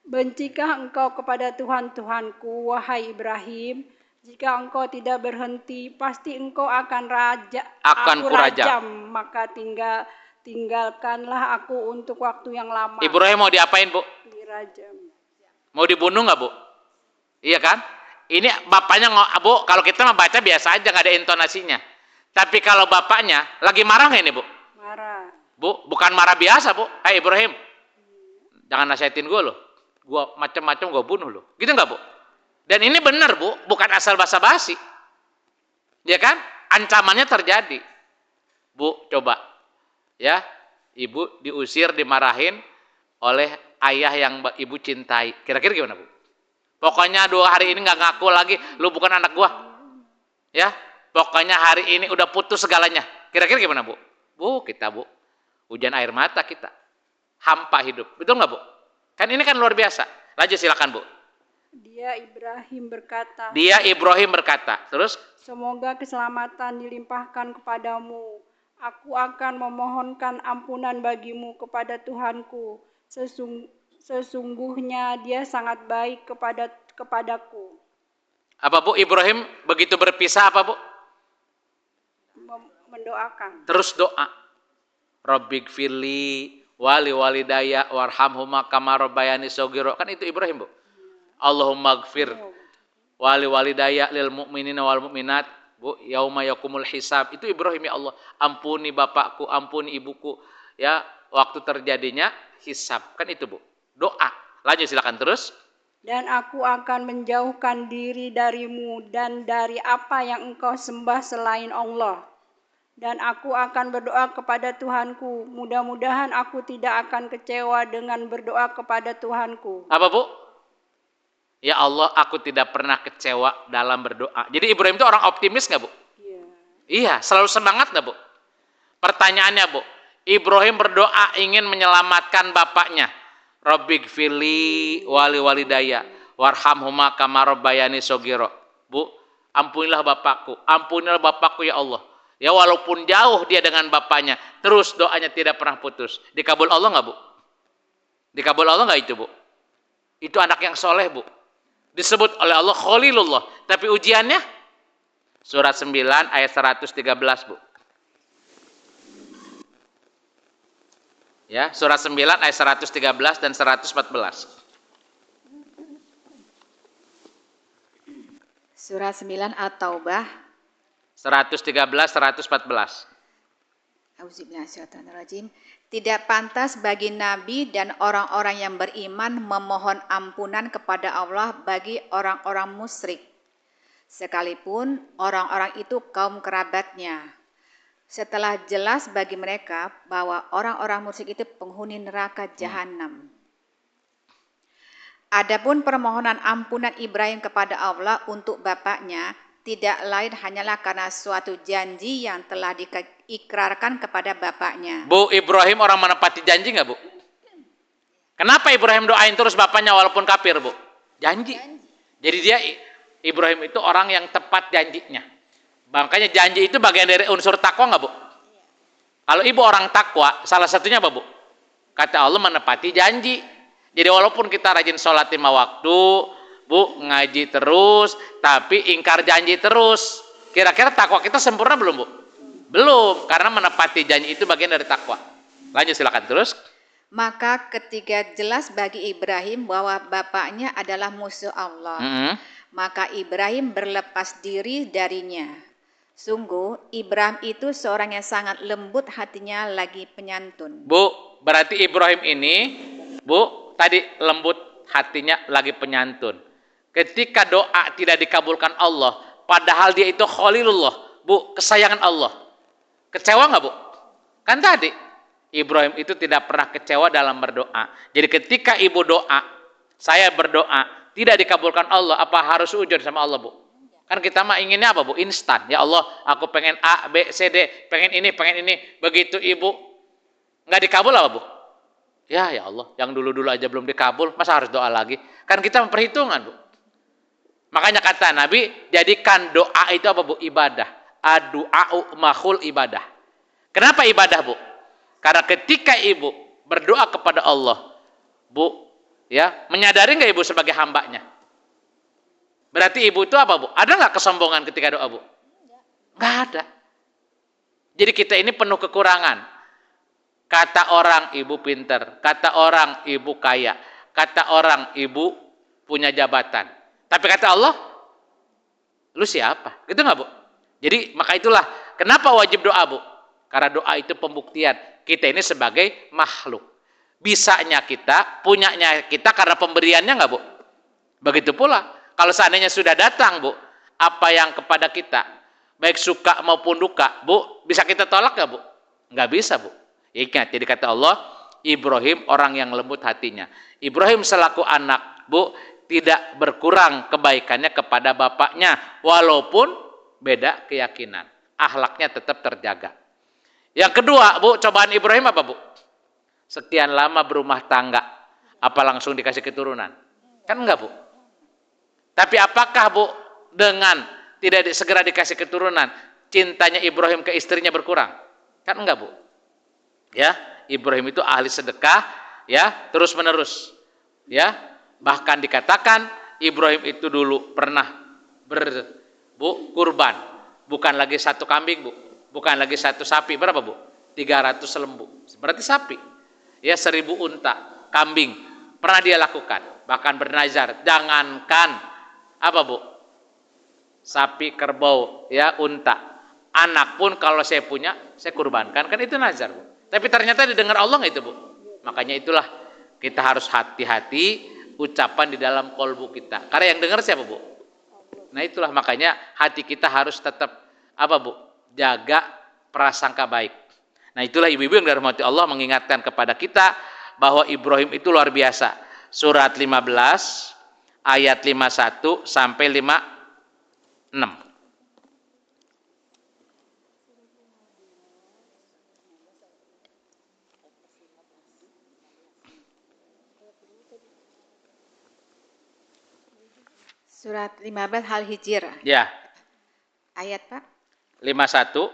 bencikah engkau kepada Tuhan-Tuhanku, wahai Ibrahim? Jika engkau tidak berhenti, pasti engkau akan aku rajam. Maka tinggalkanlah aku untuk waktu yang lama. Ibrahim mau diapain, Bu? Dirajam. Mau dibunuh nggak, Bu? Iya kan? Ini bapaknya, Bu, kalau kita membaca biasa aja, nggak ada intonasinya. Tapi kalau bapaknya lagi marah nggak ini, Bu? Marah. Bu, bukan marah biasa, Bu. Ibrahim, jangan nasihatin gue loh. Gue macam-macam gue bunuh loh. Gitu nggak, Bu? Dan ini benar, Bu, bukan asal basa-basi. Ya kan? Ancamannya terjadi. Bu, coba. Ya, ibu diusir, dimarahin oleh ayah yang ibu cintai. Kira-kira gimana, Bu? Pokoknya 2 hari ini nggak ngaku lagi, lu bukan anak gua. Ya, pokoknya hari ini udah putus segalanya. Kira-kira gimana, Bu? Bu, kita, Bu, hujan air mata kita. Hampa hidup. Betul nggak, Bu? Kan ini kan luar biasa. Lanjut silakan, Bu. Dia Ibrahim berkata. Terus? Semoga keselamatan dilimpahkan kepadamu. Aku akan memohonkan ampunan bagimu kepada Tuhanku. Sesungguhnya dia sangat baik kepadaku. Apa, Bu? Ibrahim begitu berpisah apa, Bu? Mendoakan. Terus doa. Rabbighfirli wali walidayya warhamhuma kama rabbayani shaghira. Kan itu Ibrahim, Bu. Allahumma gfir wali walidayya lil mu'minina wal mu'minat, Bu, yauma yakumul hisab. Itu Ibrahim, ya Allah, ampuni bapakku, ampuni ibuku, ya, waktu terjadinya hisab. Kan itu, Bu, doa. Lanjut silakan terus. Dan aku akan menjauhkan diri darimu dan dari apa yang engkau sembah selain Allah. Dan aku akan berdoa kepada Tuhanku. Mudah-mudahan aku tidak akan kecewa dengan berdoa kepada Tuhanku. Apa, Bu? Ya Allah, aku tidak pernah kecewa dalam berdoa. Jadi Ibrahim itu orang optimis nggak, Bu? Iya, selalu semangat nggak, Bu? Pertanyaannya, Bu, Ibrahim berdoa ingin menyelamatkan bapaknya. Rabbighfirli wali walidayya warhamhuma kama rabbayani shaghira. Bu, ampunilah bapakku ya Allah. Ya walaupun jauh dia dengan bapaknya, terus doanya tidak pernah putus. Dikabul Allah nggak, Bu? Dikabul Allah nggak itu, Bu? Itu anak yang soleh, Bu. Disebut oleh Allah Khalilullah. Tapi ujiannya surat 9 ayat 113, Bu. Ya, surat 9 ayat 113 dan 114. Surat 9 At-Taubah 113 114. Auzubillahiminasyaitonirrajim. Tidak pantas bagi Nabi dan orang-orang yang beriman memohon ampunan kepada Allah bagi orang-orang musyrik, sekalipun orang-orang itu kaum kerabatnya. Setelah jelas bagi mereka bahwa orang-orang musyrik itu penghuni neraka jahanam. Adapun permohonan ampunan Ibrahim kepada Allah untuk bapaknya tidak lain hanyalah karena suatu janji yang telah diikrarkan kepada bapaknya. Bu, Ibrahim orang menepati janji nggak, Bu? Kenapa Ibrahim doain terus bapaknya walaupun kafir, Bu? Janji. Jadi dia Ibrahim itu orang yang tepat janjinya. Makanya janji itu bagian dari unsur takwa nggak, Bu? Kalau ibu orang takwa, salah satunya apa, Bu? Kata Allah menepati janji. Jadi walaupun kita rajin sholat 5 waktu, Bu, ngaji terus, tapi ingkar janji terus. Kira-kira takwa kita sempurna belum, Bu? Belum, karena menepati janji itu bagian dari takwa. Lanjut silakan terus. Maka ketika jelas bagi Ibrahim bahwa bapaknya adalah musuh Allah, maka Ibrahim berlepas diri darinya. Sungguh Ibrahim itu seorang yang sangat lembut hatinya lagi penyantun. Bu, berarti Ibrahim ini, Bu, tadi lembut hatinya lagi penyantun. Ketika doa tidak dikabulkan Allah, padahal dia itu Khalilullah, Bu, kesayangan Allah. Kecewa nggak, Bu? Kan tadi Ibrahim itu tidak pernah kecewa dalam berdoa. Jadi ketika ibu doa, saya berdoa, tidak dikabulkan Allah, apa harus ujud sama Allah, Bu? Kan kita mah inginnya apa, Bu? Instan. Ya Allah, aku pengen A, B, C, D, pengen ini. Begitu ibu nggak dikabul apa, Bu? Ya Allah, yang dulu-dulu aja belum dikabul, masa harus doa lagi? Kan kita memperhitungkan, Bu. Makanya kata Nabi, jadikan doa itu apa, Bu? Ibadah. Ad-du'a'u mahul ibadah. Kenapa ibadah, Bu? Karena ketika ibu berdoa kepada Allah, Bu, ya, menyadari nggak ibu sebagai hambanya? Berarti ibu itu apa, Bu? Ada nggak kesombongan ketika doa, Bu? Nggak ada. Jadi kita ini penuh kekurangan. Kata orang ibu pinter, kata orang ibu kaya, kata orang ibu punya jabatan. Tapi kata Allah, lu siapa? Gitu nggak, Bu? Jadi maka itulah kenapa wajib doa, Bu? Karena doa itu pembuktian kita ini sebagai makhluk. Bisanya kita, punyanya kita karena pemberiannya nggak, Bu? Begitu pula kalau seandainya sudah datang, Bu, apa yang kepada kita, baik suka maupun duka, Bu, bisa kita tolak nggak, Bu? Nggak bisa, Bu. Ingat, jadi kata Allah, Ibrahim orang yang lembut hatinya. Ibrahim selaku anak, Bu, tidak berkurang kebaikannya kepada bapaknya, walaupun beda keyakinan. Akhlaknya tetap terjaga. Yang kedua, Bu, cobaan Ibrahim apa, Bu? Sekian lama berumah tangga, apa langsung dikasih keturunan? Kan enggak, Bu. Tapi apakah, Bu, dengan tidak segera dikasih keturunan, cintanya Ibrahim ke istrinya berkurang? Kan enggak, Bu. Ya, Ibrahim itu ahli sedekah, ya, terus menerus. Ya, bahkan dikatakan Ibrahim itu dulu pernah kurban, bukan lagi 1 kambing, Bu, bukan lagi 1 sapi, berapa, Bu? 300 lembu, berarti sapi. Ya, 1000 unta, kambing, pernah dia lakukan. Bahkan bernazar, jangankan apa, Bu? Sapi, kerbau, ya, unta. Anak pun kalau saya punya, saya kurbankan, kan itu nazar, Bu. Tapi ternyata didengar Allah nggak itu, Bu? Makanya itulah kita harus hati-hati ucapan di dalam kolbu kita. Karena yang dengar siapa, Bu? Nah itulah makanya hati kita harus tetap apa, Bu? Jaga prasangka baik. Nah itulah ibu-ibu yang dirahmati Allah mengingatkan kepada kita bahwa Ibrahim itu luar biasa. Surat 15 ayat 51 sampai 56. Surat 15 Al-Hijr. Ya. Ayat Pak. 51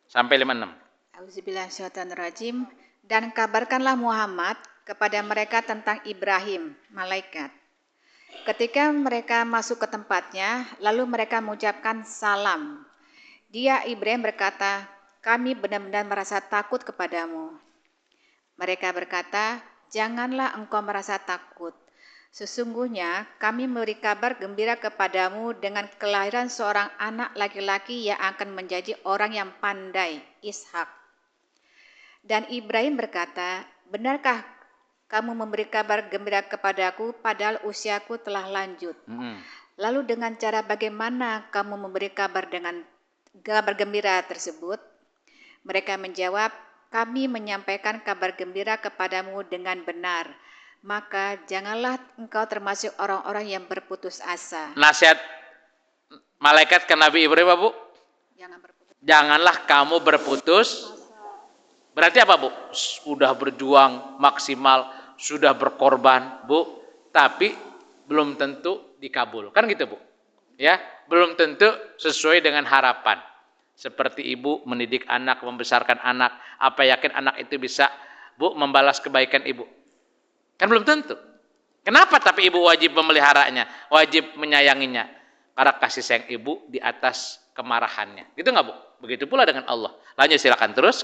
sampai 56. Auzubillahiminasyaitonirrajim. Dan kabarkanlah Muhammad kepada mereka tentang Ibrahim, malaikat. Ketika mereka masuk ke tempatnya, lalu mereka mengucapkan salam. Dia Ibrahim berkata, kami benar-benar merasa takut kepadamu. Mereka berkata, janganlah engkau merasa takut. Sesungguhnya kami memberi kabar gembira kepadamu dengan kelahiran seorang anak laki-laki yang akan menjadi orang yang pandai, Ishak. Dan Ibrahim berkata, benarkah kamu memberi kabar gembira kepadaku padahal usiaku telah lanjut? Lalu dengan cara bagaimana kamu memberi kabar gembira tersebut? Mereka menjawab, kami menyampaikan kabar gembira kepadamu dengan benar. Maka janganlah engkau termasuk orang-orang yang berputus asa. Nasihat malaikat ke Nabi Ibrahim, Bu? Janganlah kamu berputus. Berarti apa, Bu? Sudah berjuang maksimal, sudah berkorban, Bu, tapi belum tentu dikabul. Kan gitu, Bu? Ya, belum tentu sesuai dengan harapan. Seperti ibu mendidik anak, membesarkan anak, apa yakin anak itu bisa, Bu, membalas kebaikan ibu? Kan belum tentu. Kenapa tapi ibu wajib memeliharanya, wajib menyayanginya? Karena kasih sayang ibu di atas kemarahannya. Gitu nggak, Bu? Begitu pula dengan Allah. Lanjut, silakan terus.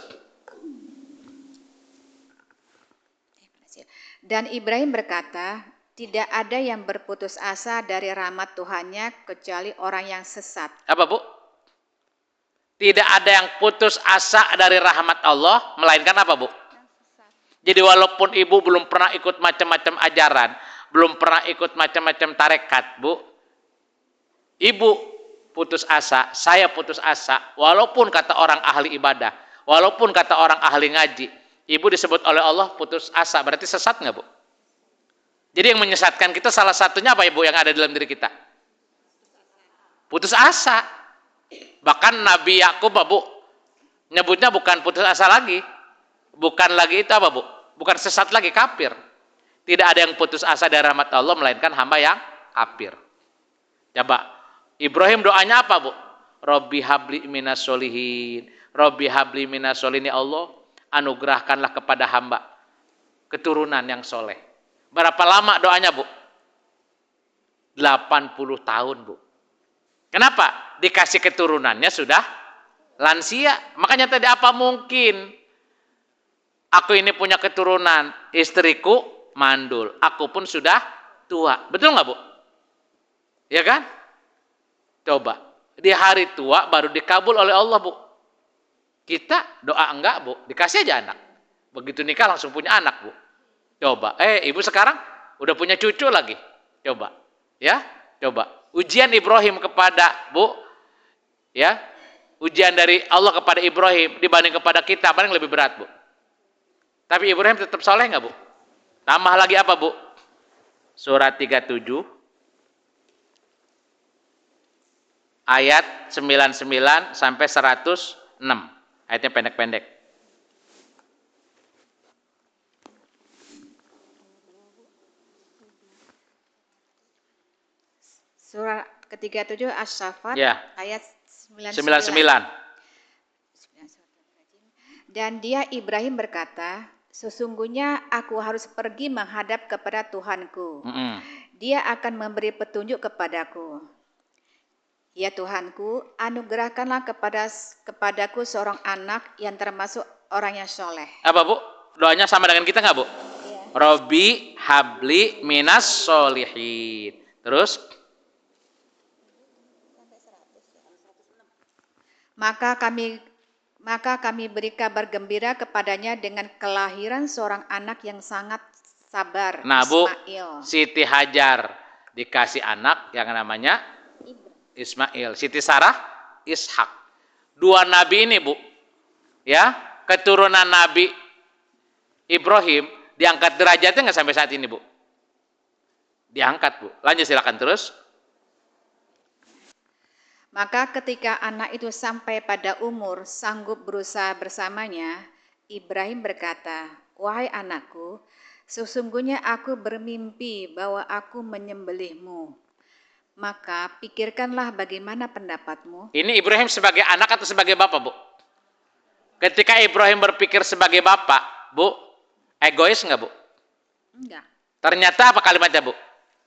Dan Ibrahim berkata, tidak ada yang berputus asa dari rahmat Tuhannya kecuali orang yang sesat. Apa, Bu? Tidak ada yang putus asa dari rahmat Allah, melainkan apa, Bu? Jadi walaupun ibu belum pernah ikut macam-macam ajaran, belum pernah ikut macam-macam tarekat, Bu, ibu putus asa, saya putus asa, walaupun kata orang ahli ibadah, walaupun kata orang ahli ngaji, ibu disebut oleh Allah putus asa, berarti sesat nggak, Bu? Jadi yang menyesatkan kita salah satunya apa, Ibu, yang ada dalam diri kita? Putus asa. Bahkan Nabi Yakub, Bu, nyebutnya bukan putus asa lagi. Bukan lagi itu apa, Bu? Bukan sesat lagi, kafir. Tidak ada yang putus asa dari rahmat Allah, melainkan hamba yang kafir. Coba, Ibrahim doanya apa, Bu? Robbi habli minas solihin. Robbi habli minas solihin, ya Allah, anugerahkanlah kepada hamba keturunan yang soleh. Berapa lama doanya, Bu? 80 tahun, Bu. Kenapa? Dikasih keturunannya sudah lansia. Makanya tadi apa mungkin aku ini punya keturunan, istriku mandul, aku pun sudah tua. Betul nggak, Bu? Ya kan? Coba, di hari tua baru dikabul oleh Allah, Bu. Kita doa enggak, Bu, dikasih aja anak. Begitu nikah langsung punya anak, Bu. Coba, ibu sekarang udah punya cucu lagi. Coba, ya, coba. Ujian Ibrahim kepada, Bu, ya, ujian dari Allah kepada Ibrahim dibanding kepada kita, mana yang lebih berat, Bu? Tapi Ibrahim tetap soleh nggak, Bu? Tambah lagi apa, Bu? Surat 37 ayat 99 sampai 106. Ayatnya pendek-pendek. Surah ke-37 Asy-Saffat, Ya. ayat 99. Dan dia Ibrahim berkata, sesungguhnya aku harus pergi menghadap kepada Tuhanku. Dia akan memberi petunjuk kepadaku. Ya Tuhanku, anugerahkanlah kepadaku seorang anak yang termasuk orang yang soleh. Apa, Bu? Doanya sama dengan kita nggak, Bu? Ya. Robbi habli minas solihin. Terus? Maka kami beri kabar gembira kepadanya dengan kelahiran seorang anak yang sangat sabar, Nah, Bu, Ismail. Siti Hajar dikasih anak yang namanya Ismail. Siti Sarah, Ishak. Dua nabi ini, Bu, ya, keturunan Nabi Ibrahim diangkat derajatnya nggak sampai saat ini, Bu? Diangkat, Bu. Lanjut, silakan terus. Maka ketika anak itu sampai pada umur sanggup berusaha bersamanya, Ibrahim berkata, wahai anakku, sesungguhnya aku bermimpi bahwa aku menyembelihmu. Maka pikirkanlah bagaimana pendapatmu. Ini Ibrahim sebagai anak atau sebagai bapak, Bu? Ketika Ibrahim berpikir sebagai bapak, Bu, egois nggak, Bu? Enggak. Ternyata apa kalimatnya, Bu?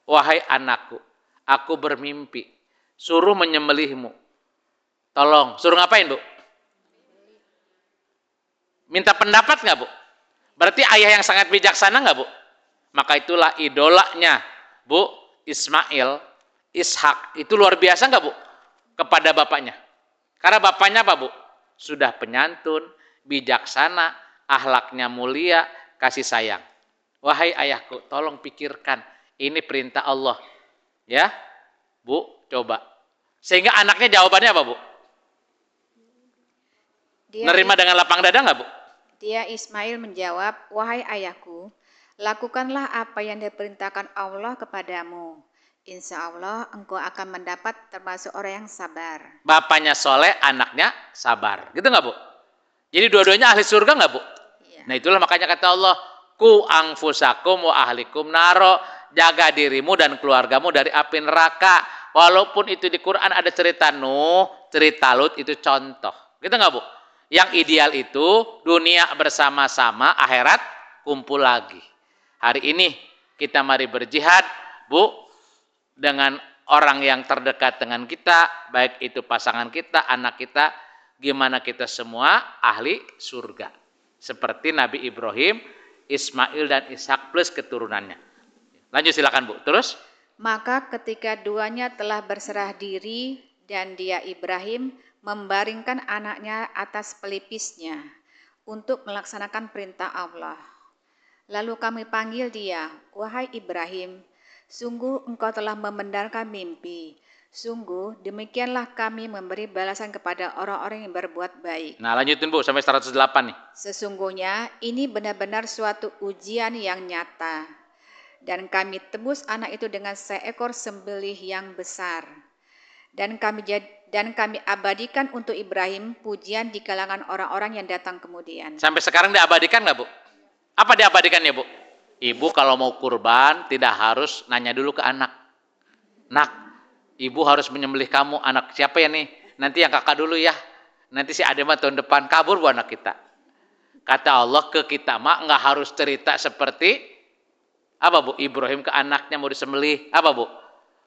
Wahai anakku, aku bermimpi, suruh menyembelihmu. Tolong, suruh ngapain, Bu? Minta pendapat nggak, Bu? Berarti ayah yang sangat bijaksana nggak, Bu? Maka itulah idolanya, Bu, Ismail, Ishak. Itu luar biasa nggak, Bu? Kepada bapaknya. Karena bapaknya apa, Bu? Sudah penyantun, bijaksana, akhlaknya mulia, kasih sayang. Wahai ayahku, tolong pikirkan. Ini perintah Allah. Ya, Bu, coba. Sehingga anaknya jawabannya apa, Bu? Nerima dengan lapang dada nggak, Bu? Dia Ismail menjawab, wahai ayahku, lakukanlah apa yang diperintahkan Allah kepadamu. Insya Allah engkau akan mendapat termasuk orang yang sabar. Bapaknya soleh, anaknya sabar. Gitu nggak, Bu? Jadi dua-duanya ahli surga nggak, Bu? Iya. Nah itulah makanya kata Allah, ku angfusakum wa ahlikum naro, jaga dirimu dan keluargamu dari api neraka. Walaupun itu di Quran ada cerita Nuh, cerita Lut, itu contoh. Gitu nggak, Bu? Yang ideal itu dunia bersama-sama, akhirat kumpul lagi. Hari ini kita mari berjihad, Bu, dengan orang yang terdekat dengan kita, baik itu pasangan kita, anak kita, gimana kita semua ahli surga. Seperti Nabi Ibrahim, Ismail dan Ishak plus keturunannya. Lanjut silakan, Bu. Terus? Maka ketika duanya telah berserah diri dan dia Ibrahim membaringkan anaknya atas pelipisnya untuk melaksanakan perintah Allah. Lalu kami panggil dia, wahai Ibrahim, sungguh engkau telah membenarkan mimpi. Sungguh demikianlah kami memberi balasan kepada orang-orang yang berbuat baik. Nah lanjutin, Bu, sampai 108 nih. Sesungguhnya ini benar-benar suatu ujian yang nyata. Dan kami tebus anak itu dengan seekor sembelih yang besar. Dan kami abadikan untuk Ibrahim pujian di kalangan orang-orang yang datang kemudian. Sampai sekarang diabadikan nggak, Bu? Apa diabadikannya, Bu? Ibu kalau mau kurban tidak harus nanya dulu ke anak. Nak, ibu harus menyembelih kamu. Anak siapa ya nih? Nanti yang kakak dulu ya. Nanti si Adema tahun depan kabur bu anak kita. Kata Allah ke kita mak nggak harus cerita seperti apa, Bu? Ibrahim ke anaknya mau disembelih. Apa, Bu?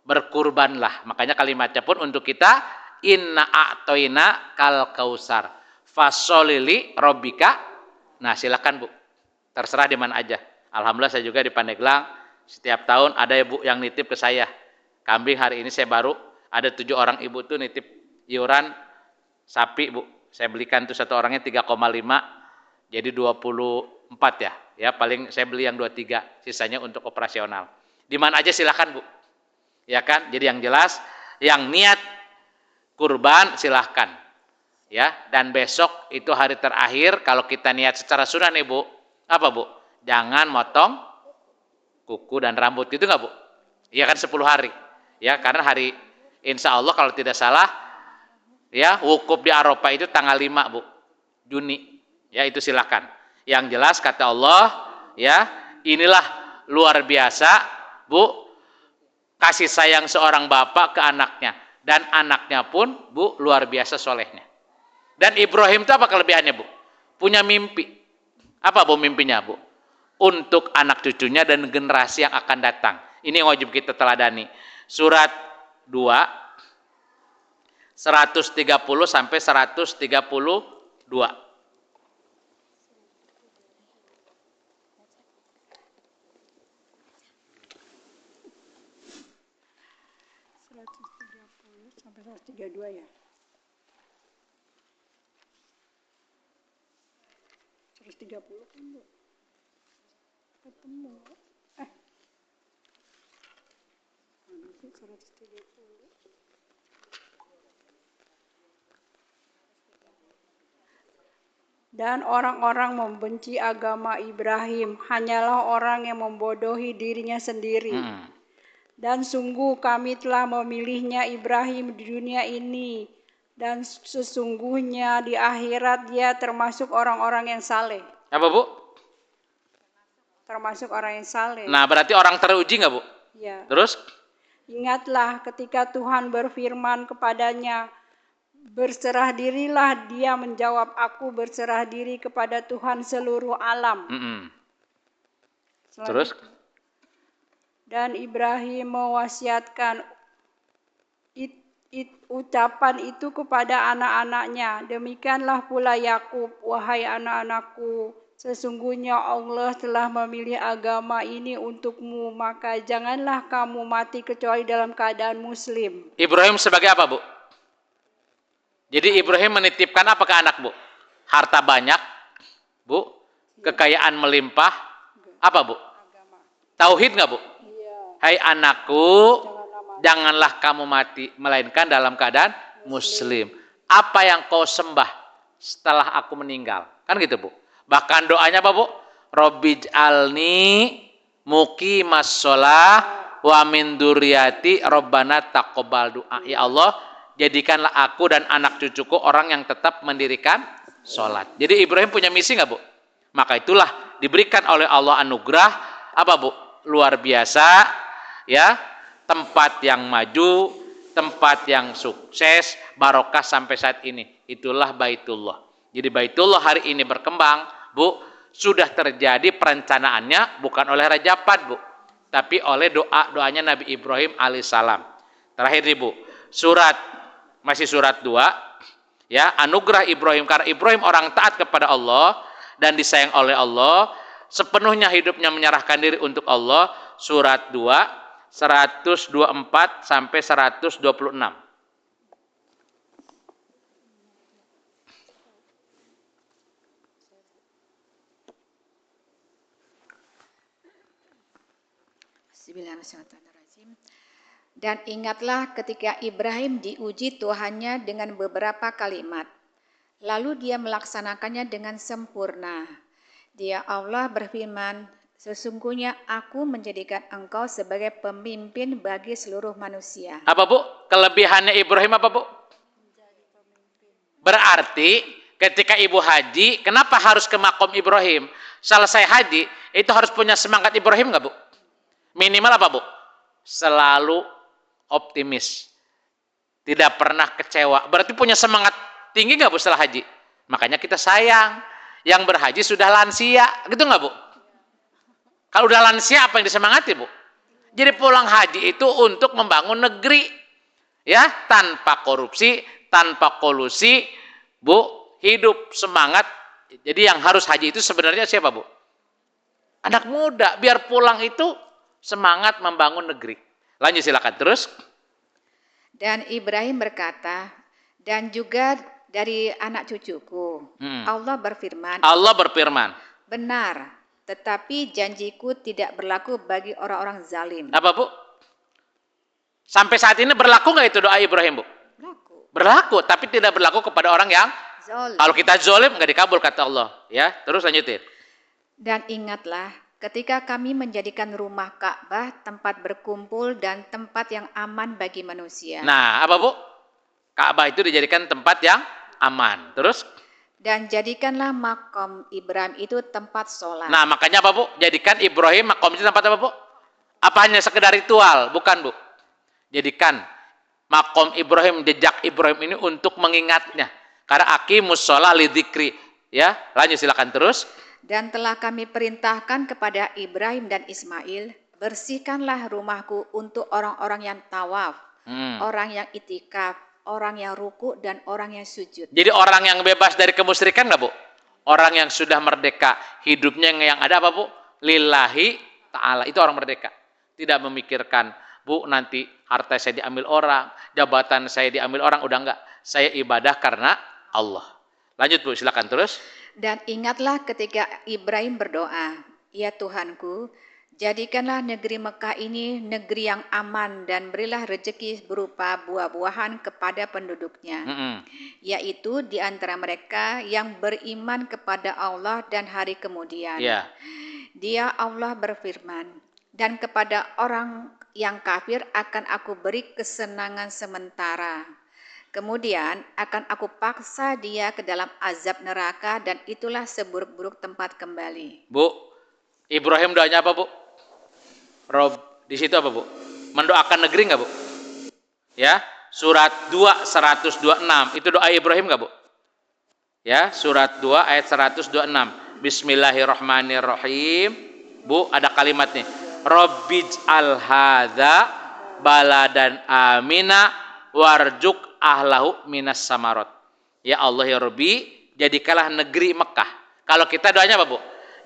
Berkurbanlah. Makanya kalimatnya pun untuk kita, inna a'toina kal kausar fasolili robika. Nah silakan, Bu, terserah di mana aja. Alhamdulillah saya juga di Pandeglang setiap tahun ada ibu yang nitip ke saya kambing. Hari ini saya baru ada 7 orang ibu tuh nitip iuran sapi, Bu. Saya belikan tuh satu orangnya 3,5 jadi 24 ya paling saya beli yang 23, sisanya untuk operasional. Di mana aja silakan, Bu. Ya kan? Jadi yang jelas, yang niat kurban silahkan. Ya, dan besok itu hari terakhir kalau kita niat secara sunnah nih, Bu. Apa, Bu? Jangan motong kuku dan rambut gitu nggak, Bu? Iya kan 10 hari. Ya, karena hari insya Allah kalau tidak salah ya wukuf di Arafah itu tanggal 5, Bu. Juni. Ya, itu silahkan. Yang jelas kata Allah, ya, inilah luar biasa, Bu, kasih sayang seorang bapak ke anaknya. Dan anaknya pun, Bu, luar biasa solehnya. Dan Ibrahim itu apa kelebihannya, Bu? Punya mimpi. Apa, Bu, mimpinya, Bu? Untuk anak cucunya dan generasi yang akan datang. Ini yang wajib kita teladani. Surat 2, 130 sampai 132. Sampai 132 ya. 130 kan, Bu? Ketemu. Mana sih 130? Dan orang-orang membenci agama Ibrahim, hanyalah orang yang membodohi dirinya sendiri. Dan sungguh kami telah memilihnya Ibrahim di dunia ini, dan sesungguhnya di akhirat dia termasuk orang-orang yang saleh. Apa, Bu? Termasuk orang yang saleh. Nah, berarti orang teruji nggak, Bu? Ya. Terus? Ingatlah ketika Tuhan berfirman kepadanya, berserah dirilah. Dia menjawab, aku berserah diri kepada Tuhan seluruh alam. Terus? Dan Ibrahim mewasiatkan ucapan itu kepada anak-anaknya. Demikianlah pula Yakub, wahai anak-anakku, sesungguhnya Allah telah memilih agama ini untukmu, maka janganlah kamu mati kecuali dalam keadaan muslim. Ibrahim sebagai apa, Bu? Jadi Ibrahim menitipkan apa ke anak, Bu? Harta banyak, Bu? Kekayaan melimpah, apa, Bu? Tauhid nggak, Bu? Hai anakku, janganlah kamu mati, melainkan dalam keadaan muslim. Apa yang kau sembah setelah aku meninggal? Kan gitu, Bu. Bahkan doanya apa, Bu? Robbij'alni muqimas sholah wa min dzurriyyati Rabbana taqabbal du'a. Ya Allah, jadikanlah aku dan anak cucuku orang yang tetap mendirikan sholat. Jadi Ibrahim punya misi nggak, Bu? Maka itulah diberikan oleh Allah anugerah apa, Bu? Luar biasa, ya, tempat yang maju, tempat yang sukses, barokah sampai saat ini. Itulah Baitullah. Jadi Baitullah hari ini berkembang, Bu, sudah terjadi perencanaannya bukan oleh Raja Fahd, Bu, tapi oleh doanya Nabi Ibrahim alaihissalam. Terakhir nih, Bu, masih surat 2, ya, anugerah Ibrahim, karena Ibrahim orang taat kepada Allah dan disayang oleh Allah, sepenuhnya hidupnya menyerahkan diri untuk Allah. Surat 2 124 sampai 126. Bismillahirrahmanirrahim. Dan ingatlah ketika Ibrahim diuji Tuhannya dengan beberapa kalimat. Lalu dia melaksanakannya dengan sempurna. Dia Allah berfirman, sesungguhnya aku menjadikan engkau sebagai pemimpin bagi seluruh manusia. Apa, Bu? Kelebihannya Ibrahim apa, Bu? Berarti ketika ibu haji, kenapa harus ke makom Ibrahim? Selesai haji, itu harus punya semangat Ibrahim nggak, Bu? Minimal apa, Bu? Selalu optimis. Tidak pernah kecewa. Berarti punya semangat tinggi nggak, Bu, setelah haji? Makanya kita sayang. Yang berhaji sudah lansia. Gitu nggak, Bu? Kalau udah lansia, apa yang disemangati, Bu? Jadi pulang haji itu untuk membangun negeri. Ya, tanpa korupsi, tanpa kolusi, Bu, hidup semangat. Jadi yang harus haji itu sebenarnya siapa, Bu? Anak muda, biar pulang itu semangat membangun negeri. Lanjut silakan terus. Dan Ibrahim berkata, dan juga dari anak cucuku. Allah berfirman, benar, tetapi janjiku tidak berlaku bagi orang-orang zalim. Apa, Bu? Sampai saat ini berlaku nggak itu doa Ibrahim, Bu? Berlaku, tapi tidak berlaku kepada orang yang zalim. Kalau kita zalim nggak dikabul kata Allah. Ya, terus lanjutin. Dan ingatlah ketika kami menjadikan rumah Ka'bah tempat berkumpul dan tempat yang aman bagi manusia. Nah, apa, Bu? Ka'bah itu dijadikan tempat yang aman. Terus? Dan jadikanlah makom Ibrahim itu tempat sholat. Nah, makanya apa, Bu? Jadikan Ibrahim makom itu tempat apa, Bu? Apa hanya sekedar ritual? Bukan, Bu. Jadikan makom Ibrahim, jejak Ibrahim ini untuk mengingatnya. Karena aqimus sholat lidzikri. Ya, lanjut silakan terus. Dan telah kami perintahkan kepada Ibrahim dan Ismail, bersihkanlah rumahku untuk orang-orang yang tawaf, orang yang itikaf, orang yang ruku, dan orang yang sujud. Jadi orang yang bebas dari kemusyrikan nggak, Bu? Orang yang sudah merdeka, hidupnya yang ada apa, Bu? Lillahi ta'ala, itu orang merdeka. Tidak memikirkan, Bu, nanti harta saya diambil orang, jabatan saya diambil orang, udah enggak. Saya ibadah karena Allah. Lanjut, Bu, silakan terus. Dan ingatlah ketika Ibrahim berdoa, ya Tuhanku, jadikanlah negeri Mekah ini negeri yang aman dan berilah rezeki berupa buah-buahan kepada penduduknya, yaitu di antara mereka yang beriman kepada Allah dan hari kemudian. Dia Allah berfirman, dan kepada orang yang kafir akan aku beri kesenangan sementara. Kemudian akan aku paksa dia ke dalam azab neraka dan itulah seburuk-buruk tempat kembali. Bu, Ibrahim doanya apa, Bu? Rob, di situ apa, Bu? mendoakan negeri enggak, Bu? Ya, surat 2 126 itu doa Ibrahim enggak, Bu? Ya, surat 2 ayat 126. Bismillahirrahmanirrahim. Bu, ada kalimat nih. Rabbij'al hadza baladan amina warjuk ahlahu minas samarot. Ya Allah ya Rabbi, jadikanlah negeri Mekah. Kalau kita doanya apa, Bu?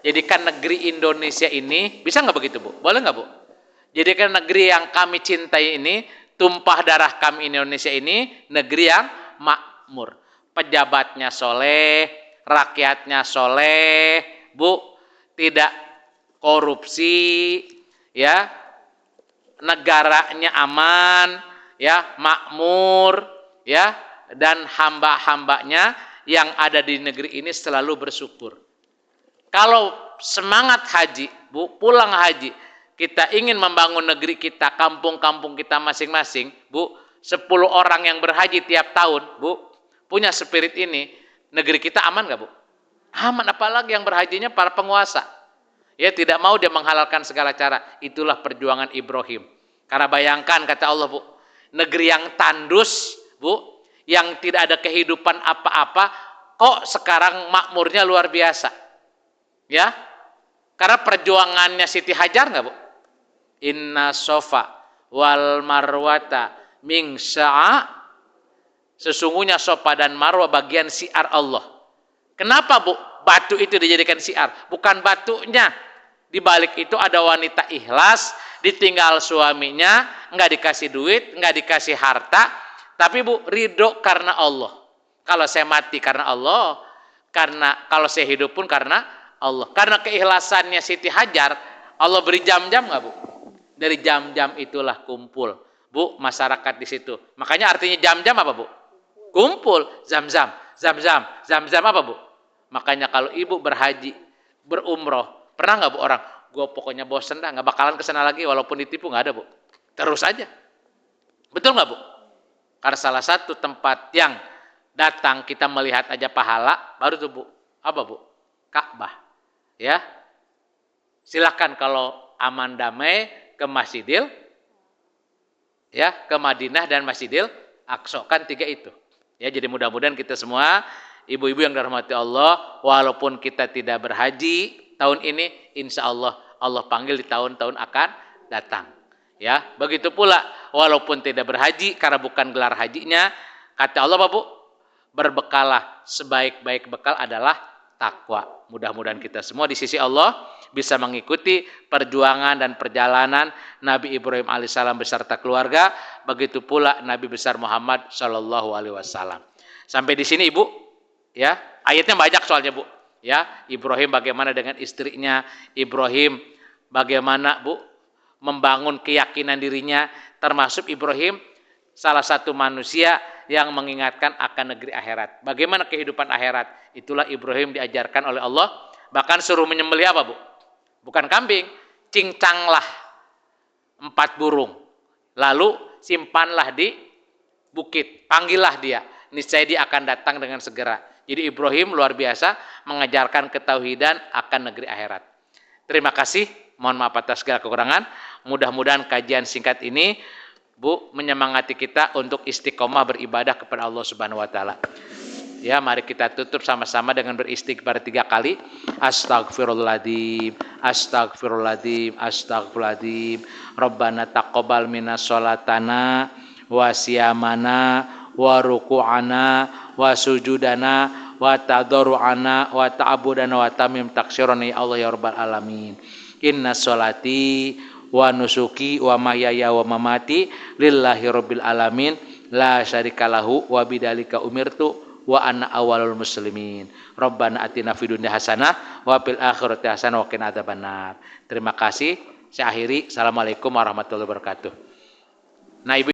Jadikan negeri Indonesia ini, bisa nggak begitu, Bu? Boleh nggak, Bu? Jadikan negeri yang kami cintai ini, tumpah darah kami Indonesia ini, negeri yang makmur. Pejabatnya soleh, rakyatnya soleh, Bu, tidak korupsi, ya, negaranya aman, ya, makmur, ya, dan hamba-hambanya yang ada di negeri ini selalu bersyukur. Kalau semangat haji, Bu, pulang haji, kita ingin membangun negeri kita, kampung-kampung kita masing-masing, Bu, 10 orang yang berhaji tiap tahun, Bu, punya spirit ini, negeri kita aman nggak, Bu? Aman, apalagi yang berhajinya para penguasa. Ya, tidak mau dia menghalalkan segala cara. Itulah perjuangan Ibrahim. Karena bayangkan, kata Allah, Bu, negeri yang tandus, Bu, yang tidak ada kehidupan apa-apa, kok sekarang makmurnya luar biasa. Ya, karena perjuangannya Siti Hajar nggak, Bu? Inna sofa wal marwata min sya'a. Sesungguhnya Sofa dan Marwa bagian syiar Allah. Kenapa, Bu? Batu itu dijadikan syiar, bukan batunya. Di balik itu ada wanita ikhlas, ditinggal suaminya, nggak dikasih duit, nggak dikasih harta, tapi, Bu, ridho karena Allah. Kalau saya mati karena Allah, karena kalau saya hidup pun karena Allah. Karena keikhlasannya Siti Hajar, Allah beri jam-jam nggak, Bu? Dari jam-jam itulah kumpul, Bu, masyarakat di situ. Makanya artinya jam-jam apa, Bu? Kumpul, zam-zam, zam-zam, zam-zam apa, Bu? Makanya kalau ibu berhaji, berumroh, pernah nggak, Bu, orang, gue pokoknya bosen dah, nggak bakalan kesana lagi, walaupun ditipu, nggak ada, Bu. Terus aja. Betul nggak, Bu? Karena salah satu tempat yang datang kita melihat aja pahala, baru tuh, Bu, apa, Bu? Ka'bah. Ya, silahkan kalau aman damai ke Masjidil, ya, ke Madinah dan Masjidil Aqsa, kan 3 itu. Ya, jadi mudah-mudahan kita semua, ibu-ibu yang dirahmati Allah, walaupun kita tidak berhaji tahun ini, insya Allah Allah panggil di tahun-tahun akan datang. Ya, begitu pula walaupun tidak berhaji karena bukan gelar hajinya, kata Allah, Bu, berbekalah, sebaik-baik bekal adalah takwa. Mudah-mudahan kita semua di sisi Allah bisa mengikuti perjuangan dan perjalanan Nabi Ibrahim alaihissalam beserta keluarga, begitu pula Nabi besar Muhammad sallallahu alaihi wasallam. Sampai di sini, Ibu, ya. Ayatnya banyak soalnya, Bu. Ya, Ibrahim bagaimana dengan istrinya, Ibrahim bagaimana, Bu, membangun keyakinan dirinya, termasuk Ibrahim salah satu manusia yang mengingatkan akan negeri akhirat. Bagaimana kehidupan akhirat? Itulah Ibrahim diajarkan oleh Allah, bahkan suruh menyembelih apa, Bu? Bukan kambing, cincanglah 4 burung. Lalu simpanlah di bukit, panggillah dia, niscaya dia akan datang dengan segera. Jadi Ibrahim luar biasa mengajarkan ketauhidan akan negeri akhirat. Terima kasih, mohon maaf atas segala kekurangan. Mudah-mudahan kajian singkat ini, Bu, menyemangati kita untuk istiqomah beribadah kepada Allah Subhanahu wa taala. Ya, mari kita tutup sama-sama dengan beristighfar 3 kali. Astagfirullahaladzim, astagfirullahaladzim, astagfirullahaladzim. Rabbana taqabbal minas sholatana wa siyamana wa ruku'ana wa sujudana wa tadarru'ana wa ta'abudana wa tamim taksirana ya Allah ya Rabbal alamin. Inna sholati wa nusuki wa mahyaya wa mamati lillahi rabbil alamin la syarikalahu wa bidzalika umirtu wa ana awalul muslimin. Rabbana atina fid dunya hasanah wa fil akhirati hasanah wa qina adzabannar. Terima kasih. Saya akhiri. Assalamualaikum warahmatullahi wabarakatuh. Nah, Ibu